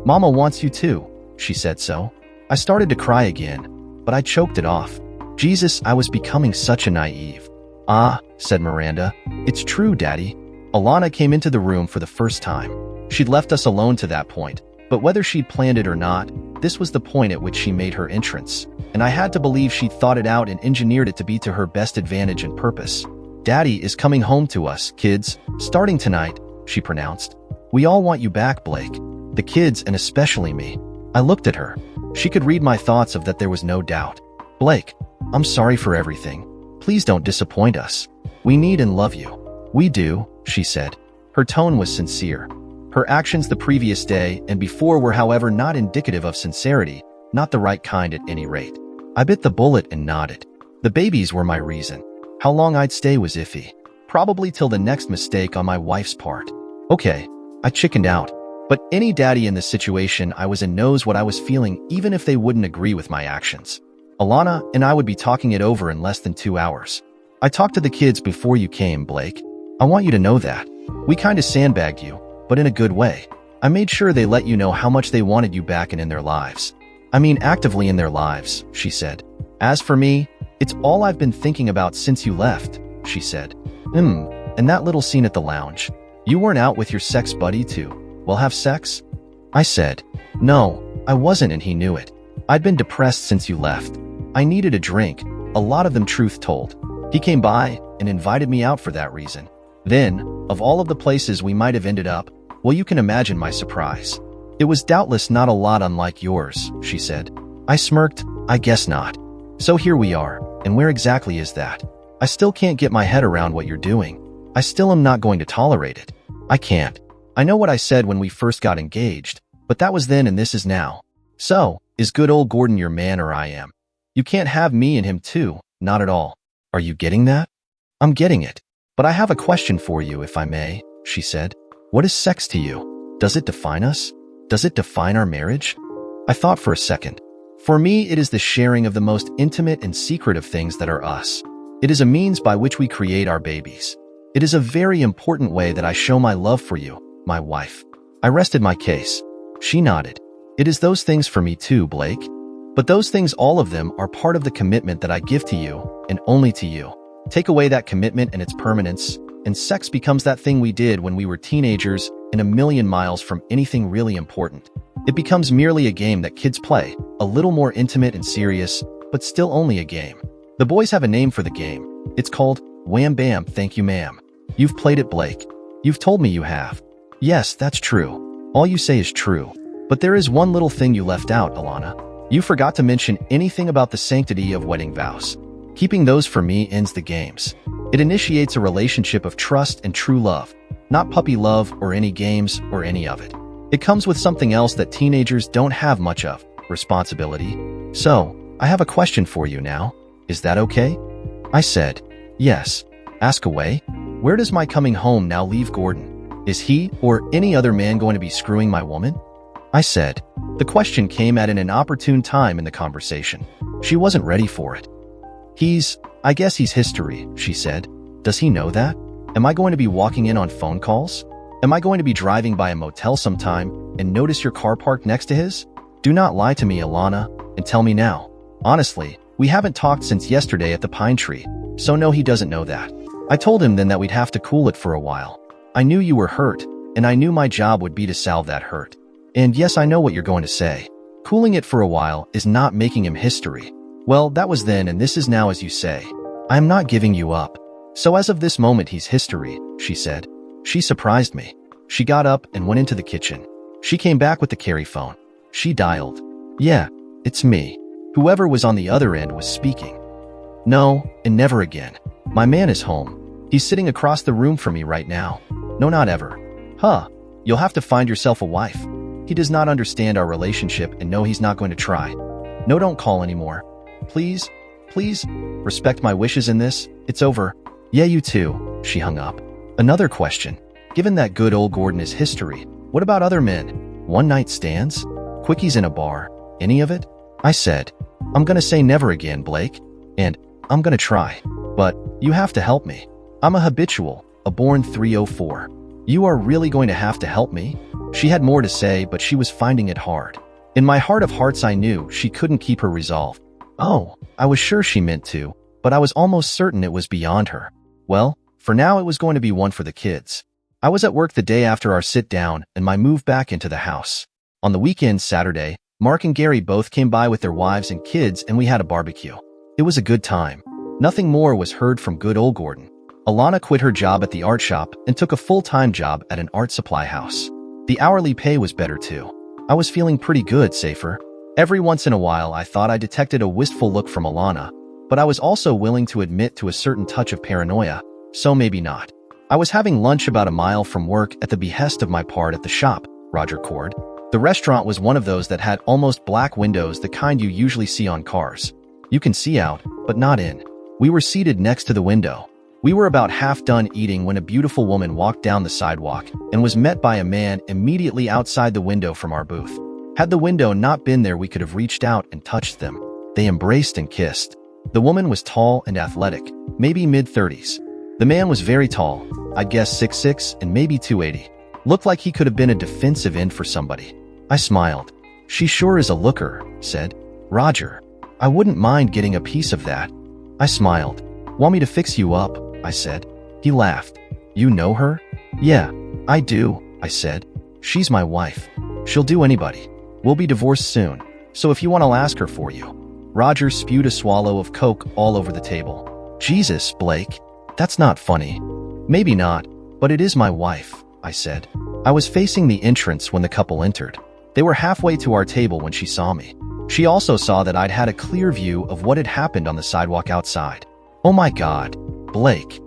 Mama wants you too, she said so. I started to cry again, but I choked it off. Jesus, I was becoming such a naive. Ah, said Miranda. It's true, Daddy. Alana came into the room for the first time. She'd left us alone to that point, but whether she'd planned it or not, this was the point at which she made her entrance, and I had to believe she'd thought it out and engineered it to be to her best advantage and purpose. Daddy is coming home to us, kids, starting tonight, she pronounced. We all want you back, Blake. The kids and especially me. I looked at her. She could read my thoughts of that there was no doubt. Blake, I'm sorry for everything. Please don't disappoint us. We need and love you. We do, she said. Her tone was sincere. Her actions the previous day and before were, however, not indicative of sincerity, not the right kind at any rate. I bit the bullet and nodded. The babies were my reason. How long I'd stay was iffy. Probably till the next mistake on my wife's part. Okay, I chickened out. But any daddy in the situation I was in knows what I was feeling, even if they wouldn't agree with my actions. Alana and I would be talking it over in less than 2 hours. I talked to the kids before you came, Blake. I want you to know that. We kinda sandbagged you, but in a good way. I made sure they let you know how much they wanted you back and in their lives. I mean actively in their lives, she said. As for me, it's all I've been thinking about since you left, she said. And that little scene at the lounge. You weren't out with your sex buddy too. Well, have sex? I said. No, I wasn't, and he knew it. I'd been depressed since you left. I needed a drink, a lot of them truth told. He came by and invited me out for that reason. Then, of all of the places we might have ended up, well, you can imagine my surprise. It was doubtless not a lot unlike yours, she said. I smirked. I guess not. So here we are, and where exactly is that? I still can't get my head around what you're doing. I still am not going to tolerate it. I can't. I know what I said when we first got engaged, but that was then and this is now. So, is good old Gordon your man or I am? You can't have me and him too, not at all. Are you getting that? I'm getting it. But I have a question for you, if I may, she said. What is sex to you? Does it define us? Does it define our marriage? I thought for a second. For me, it is the sharing of the most intimate and secret of things that are us. It is a means by which we create our babies. It is a very important way that I show my love for you, my wife. I rested my case. She nodded. It is those things for me too, Blake. But those things, all of them, are part of the commitment that I give to you, and only to you. Take away that commitment and its permanence, and sex becomes that thing we did when we were teenagers and a million miles from anything really important. It becomes merely a game that kids play, a little more intimate and serious, but still only a game. The boys have a name for the game. It's called Wham Bam Thank You Ma'am. You've played it, Blake. You've told me you have. Yes, that's true. All you say is true. But there is one little thing you left out, Alana. You forgot to mention anything about the sanctity of wedding vows. Keeping those for me ends the games. It initiates a relationship of trust and true love, not puppy love or any games or any of it. It comes with something else that teenagers don't have much of, responsibility. So, I have a question for you now. Is that okay? I said, yes. Ask away. Where does my coming home now leave Gordon? Is he or any other man going to be screwing my woman? I said. The question came at an inopportune time in the conversation. She wasn't ready for it. I guess he's history, she said. Does he know that? Am I going to be walking in on phone calls? Am I going to be driving by a motel sometime and notice your car parked next to his? Do not lie to me, Alana, and tell me now. Honestly, we haven't talked since yesterday at the pine tree, so no, he doesn't know that. I told him then that we'd have to cool it for a while. I knew you were hurt, and I knew my job would be to salve that hurt. And yes, I know what you're going to say. Cooling it for a while is not making him history. Well, that was then and this is now, as you say. I am not giving you up. So as of this moment, he's history, she said. She surprised me. She got up and went into the kitchen. She came back with the carry phone. She dialed. Yeah, it's me. Whoever was on the other end was speaking. No, and never again. My man is home. He's sitting across the room from me right now. No, not ever. Huh, you'll have to find yourself a wife. He does not understand our relationship and no, he's not going to try. No, don't call anymore. Please, respect my wishes in this. It's over. Yeah, you too. She hung up. Another question. Given that good old Gordon is history, what about other men? One-night stands? Quickies in a bar? Any of it? I said, I'm gonna say never again, Blake. And I'm gonna try. But you have to help me. I'm a habitual, a born 304. You are really going to have to help me? She had more to say, but she was finding it hard. In my heart of hearts, I knew she couldn't keep her resolve. Oh, I was sure she meant to, but I was almost certain it was beyond her. Well, for now it was going to be one for the kids. I was at work the day after our sit-down and my move back into the house. On the weekend, Saturday, Mark and Gary both came by with their wives and kids and we had a barbecue. It was a good time. Nothing more was heard from good old Gordon. Alana quit her job at the art shop and took a full-time job at an art supply house. The hourly pay was better too. I was feeling pretty good, safer. Every once in a while I thought I detected a wistful look from Alana, but I was also willing to admit to a certain touch of paranoia, so maybe not. I was having lunch about a mile from work at the behest of my part at the shop, Roger Cord. The restaurant was one of those that had almost black windows, the kind you usually see on cars. You can see out, but not in. We were seated next to the window. We were about half done eating when a beautiful woman walked down the sidewalk and was met by a man immediately outside the window from our booth. Had the window not been there, we could have reached out and touched them. They embraced and kissed. The woman was tall and athletic, maybe mid-30s. The man was very tall, I'd guess 6'6" and maybe 280. Looked like he could have been a defensive end for somebody. I smiled. She sure is a looker, said. Roger, I wouldn't mind getting a piece of that. I smiled. Want me to fix you up? I said. He laughed. You know her? Yeah, I do, I said. She's my wife. She'll do anybody. We'll be divorced soon, so if you want, I'll ask her for you. Roger spewed a swallow of Coke all over the table. Jesus, Blake, that's not funny. Maybe not, but it is my wife, I said. I was facing the entrance when the couple entered. They were halfway to our table when she saw me. She also saw that I'd had a clear view of what had happened on the sidewalk outside. Oh my God, Blake.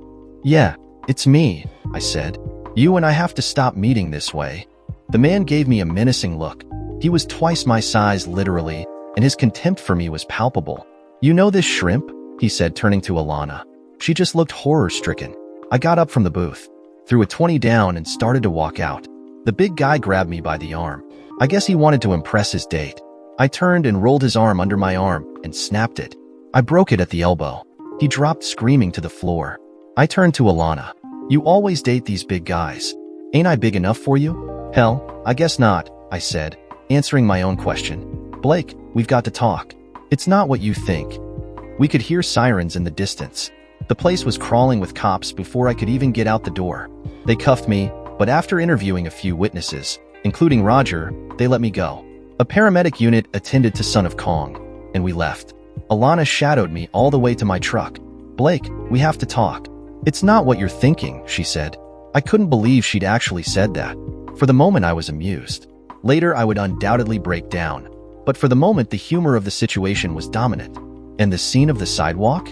Yeah, it's me, I said. You and I have to stop meeting this way. The man gave me a menacing look. He was twice my size, literally, and his contempt for me was palpable. You know this shrimp? He said, turning to Alana. She just looked horror-stricken. I got up from the booth, threw a 20 down and started to walk out. The big guy grabbed me by the arm. I guess he wanted to impress his date. I turned and rolled his arm under my arm and snapped it. I broke it at the elbow. He dropped screaming to the floor. I turned to Alana. You always date these big guys. Ain't I big enough for you? Hell, I guess not, I said, answering my own question. Blake, we've got to talk. It's not what you think. We could hear sirens in the distance. The place was crawling with cops before I could even get out the door. They cuffed me, but after interviewing a few witnesses, including Roger, they let me go. A paramedic unit attended to Son of Kong, and we left. Alana shadowed me all the way to my truck. Blake, we have to talk. It's not what you're thinking, she said. I couldn't believe she'd actually said that. For the moment, I was amused. Later, I would undoubtedly break down. But for the moment, the humor of the situation was dominant. And the scene of the sidewalk?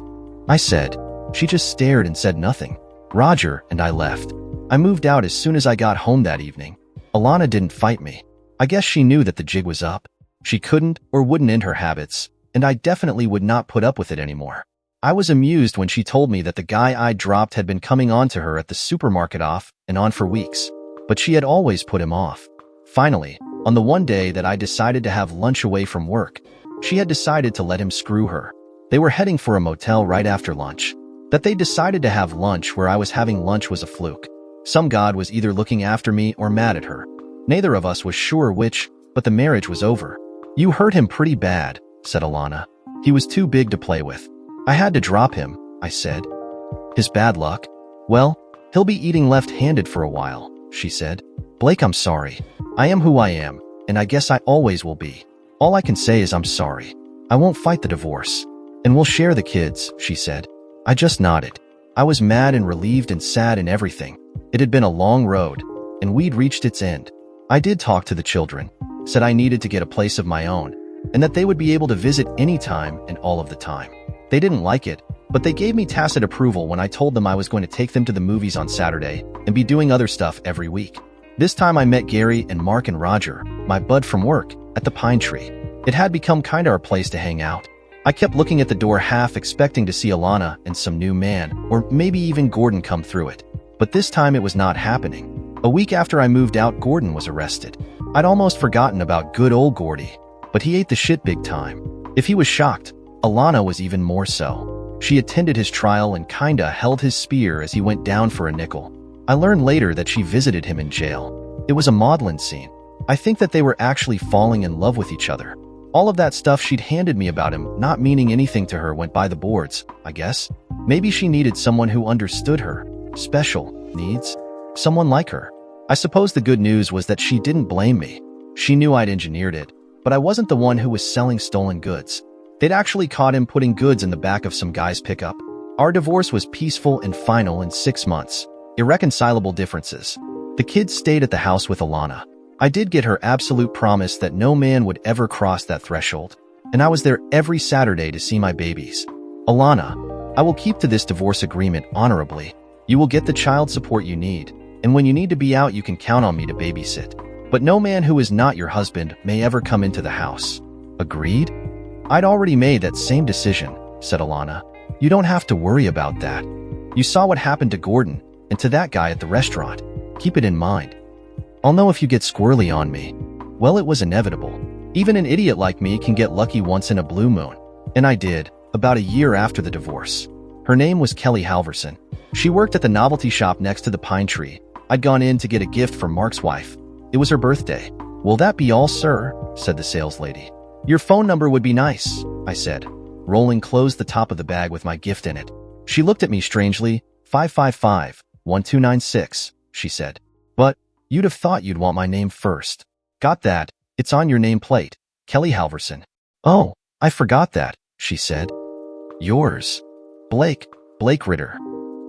I said. She just stared and said nothing. Roger and I left. I moved out as soon as I got home that evening. Alana didn't fight me. I guess she knew that the jig was up. She couldn't or wouldn't end her habits, and I definitely would not put up with it anymore. I was amused when she told me that the guy I dropped had been coming on to her at the supermarket off and on for weeks, but she had always put him off. Finally, on the one day that I decided to have lunch away from work, she had decided to let him screw her. They were heading for a motel right after lunch. That they decided to have lunch where I was having lunch was a fluke. Some god was either looking after me or mad at her. Neither of us was sure which, but the marriage was over. You hurt him pretty bad, said Alana. He was too big to play with. I had to drop him, I said. His bad luck? Well, he'll be eating left-handed for a while, she said. Blake, I'm sorry. I am who I am, and I guess I always will be. All I can say is I'm sorry. I won't fight the divorce. And we'll share the kids, she said. I just nodded. I was mad and relieved and sad and everything. It had been a long road, and we'd reached its end. I did talk to the children, said I needed to get a place of my own, and that they would be able to visit anytime and all of the time. They didn't like it, but they gave me tacit approval when I told them I was going to take them to the movies on Saturday and be doing other stuff every week. This time I met Gary and Mark and Roger, my bud from work, at the Pine Tree. It had become kinda our place to hang out. I kept looking at the door half expecting to see Alana and some new man, or maybe even Gordon come through it. But this time it was not happening. A week after I moved out, Gordon was arrested. I'd almost forgotten about good old Gordy, but he ate the shit big time. If he was shocked, Alana was even more so. She attended his trial and kinda held his spear as he went down for a nickel. I learned later that she visited him in jail. It was a maudlin scene. I think that they were actually falling in love with each other. All of that stuff she'd handed me about him not meaning anything to her went by the boards, I guess. Maybe she needed someone who understood her special needs. Someone like her. I suppose the good news was that she didn't blame me. She knew I'd engineered it, but I wasn't the one who was selling stolen goods. They'd actually caught him putting goods in the back of some guy's pickup. Our divorce was peaceful and final in 6 months. Irreconcilable differences. The kids stayed at the house with Alana. I did get her absolute promise that no man would ever cross that threshold, and I was there every Saturday to see my babies. Alana, I will keep to this divorce agreement honorably. You will get the child support you need, and when you need to be out, you can count on me to babysit. But no man who is not your husband may ever come into the house. Agreed? I'd already made that same decision, said Alana. You don't have to worry about that. You saw what happened to Gordon and to that guy at the restaurant. Keep it in mind. I'll know if you get squirrely on me. Well, it was inevitable. Even an idiot like me can get lucky once in a blue moon. And I did, about a year after the divorce. Her name was Kelly Halverson. She worked at the novelty shop next to the Pine Tree. I'd gone in to get a gift for Mark's wife. It was her birthday. Will that be all, sir? Said the saleslady. Your phone number would be nice, I said, rolling closed the top of the bag with my gift in it. She looked at me strangely. 555-1296, she said. But you'd have thought you'd want my name first. Got that? It's on your nameplate, Kelly Halverson. Oh, I forgot that, she said. Yours. Blake Ritter.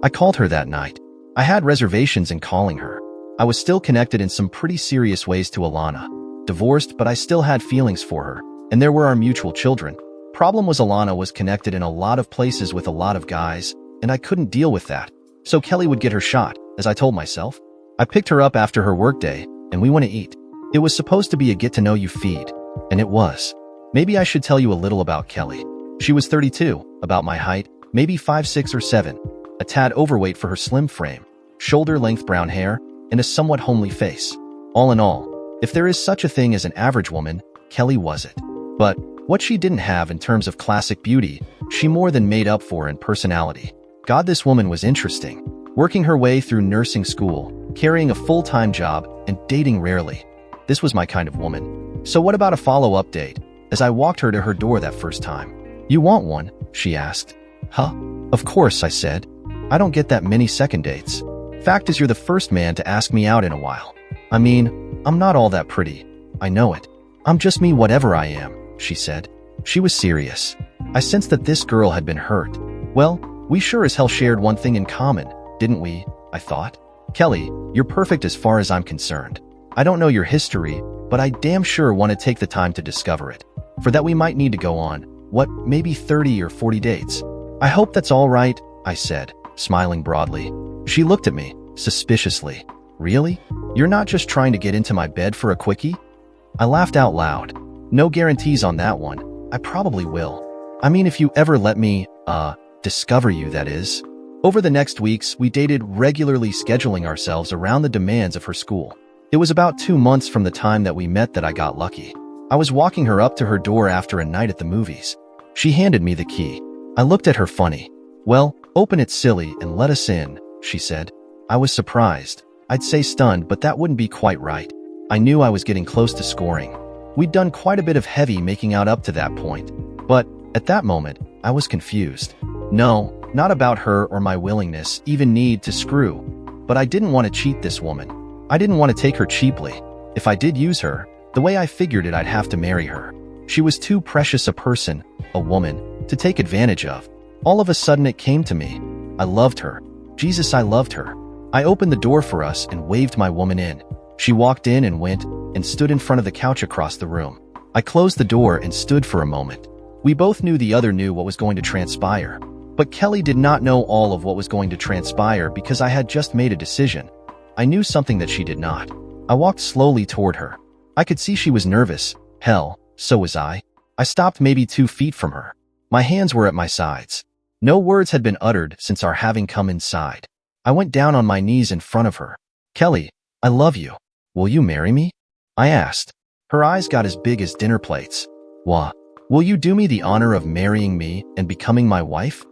I called her that night. I had reservations in calling her. I was still connected in some pretty serious ways to Alana. Divorced, but I still had feelings for her, and there were our mutual children. Problem was Alana was connected in a lot of places with a lot of guys, and I couldn't deal with that. So Kelly would get her shot, as I told myself. I picked her up after her workday, and we went to eat. It was supposed to be a get-to-know-you feed, and it was. Maybe I should tell you a little about Kelly. She was 32, about my height, maybe 5'6" or 7, a tad overweight for her slim frame, shoulder-length brown hair, and a somewhat homely face. All in all, if there is such a thing as an average woman, Kelly was it. But what she didn't have in terms of classic beauty, she more than made up for in personality. God, this woman was interesting. Working her way through nursing school, carrying a full-time job, and dating rarely. This was my kind of woman. So what about a follow-up date, as I walked her to her door that first time? You want one? She asked. Huh? Of course, I said. I don't get that many second dates. Fact is, you're the first man to ask me out in a while. I mean, I'm not all that pretty. I know it. I'm just me, whatever I am, she said. She was serious. I sensed that this girl had been hurt. Well, we sure as hell shared one thing in common, didn't we? I thought. Kelly, you're perfect as far as I'm concerned. I don't know your history, but I damn sure want to take the time to discover it. For that we might need to go on, what, maybe 30 or 40 dates. I hope that's all right, I said, smiling broadly. She looked at me, suspiciously. Really? You're not just trying to get into my bed for a quickie? I laughed out loud. No guarantees on that one. I probably will. I mean, if you ever let me, discover you, that is. Over the next weeks, we dated, regularly scheduling ourselves around the demands of her school. It was about 2 months from the time that we met that I got lucky. I was walking her up to her door after a night at the movies. She handed me the key. I looked at her funny. Well, open it, silly, and let us in, she said. I was surprised. I'd say stunned, but that wouldn't be quite right. I knew I was getting close to scoring. We'd done quite a bit of heavy making out up to that point. But, at that moment, I was confused. No, not about her or my willingness, even need to screw. But I didn't want to cheat this woman. I didn't want to take her cheaply. If I did use her, the way I figured it, I'd have to marry her. She was too precious a person, a woman, to take advantage of. All of a sudden it came to me. I loved her. Jesus, I loved her. I opened the door for us and waved my woman in. She walked in and went and stood in front of the couch across the room. I closed the door and stood for a moment. We both knew the other knew what was going to transpire. But Kelly did not know all of what was going to transpire because I had just made a decision. I knew something that she did not. I walked slowly toward her. I could see she was nervous. Hell, so was I. I stopped maybe 2 feet from her. My hands were at my sides. No words had been uttered since our having come inside. I went down on my knees in front of her. Kelly, I love you. Will you marry me? I asked. Her eyes got as big as dinner plates. Will you do me the honor of marrying me and becoming my wife?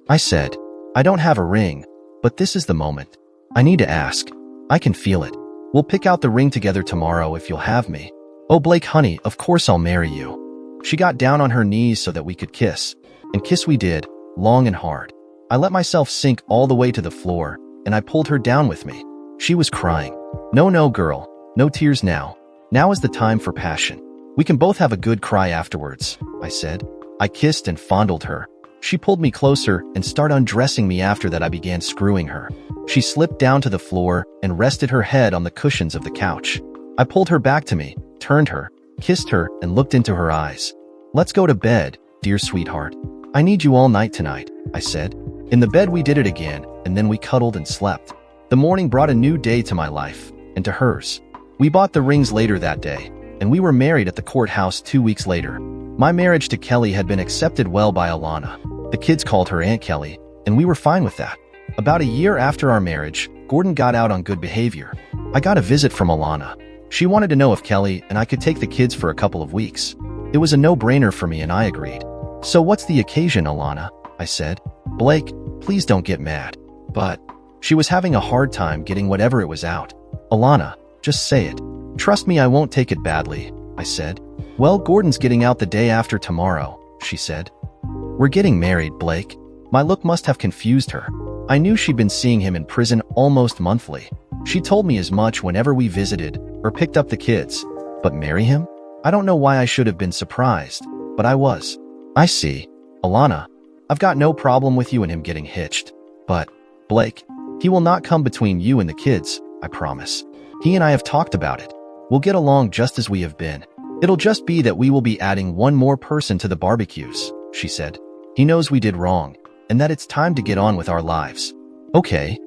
I said, I don't have a ring, but this is the moment. I need to ask. I can feel it. We'll pick out the ring together tomorrow if you'll have me. Oh, Blake, honey, of course I'll marry you. She got down on her knees so that we could kiss. And kiss we did, long and hard. I let myself sink all the way to the floor, and I pulled her down with me. She was crying. No, girl. No tears now. Now is the time for passion. We can both have a good cry afterwards, I said. I kissed and fondled her. She pulled me closer and started undressing me. After that I began screwing her. She slipped down to the floor and rested her head on the cushions of the couch. I pulled her back to me, turned her, kissed her, and looked into her eyes. Let's go to bed, dear sweetheart. I need you all night tonight, I said. In the bed we did it again, and then we cuddled and slept. The morning brought a new day to my life, and to hers. We bought the rings later that day, and we were married at the courthouse 2 weeks later. My marriage to Kelly had been accepted well by Alana. The kids called her Aunt Kelly, and we were fine with that. About a year after our marriage, Gordon got out on good behavior. I got a visit from Alana. She wanted to know if Kelly and I could take the kids for a couple of weeks. It was a no-brainer for me and I agreed. So what's the occasion, Alana? I said. Blake, please don't get mad. But she was having a hard time getting whatever it was out. Alana, just say it. Trust me, I won't take it badly, I said. Well, Gordon's getting out the day after tomorrow, she said. We're getting married, Blake. My look must have confused her. I knew she'd been seeing him in prison almost monthly. She told me as much whenever we visited or picked up the kids. But marry him? I don't know why I should have been surprised, but I was. I see. Alana, I've got no problem with you and him getting hitched. But, Blake, he will not come between you and the kids, I promise. He and I have talked about it. We'll get along just as we have been. It'll just be that we will be adding one more person to the barbecues, she said. He knows we did wrong, and that it's time to get on with our lives. Okay.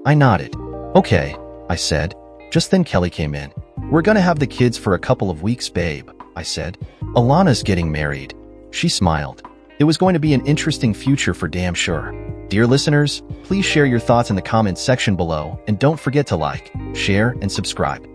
I nodded. Okay, I said. Just then Kelly came in. We're gonna have the kids for a couple of weeks, babe, I said. Alana's getting married. She smiled. It was going to be an interesting future for damn sure. Dear listeners, please share your thoughts in the comments section below, and don't forget to like, share, and subscribe.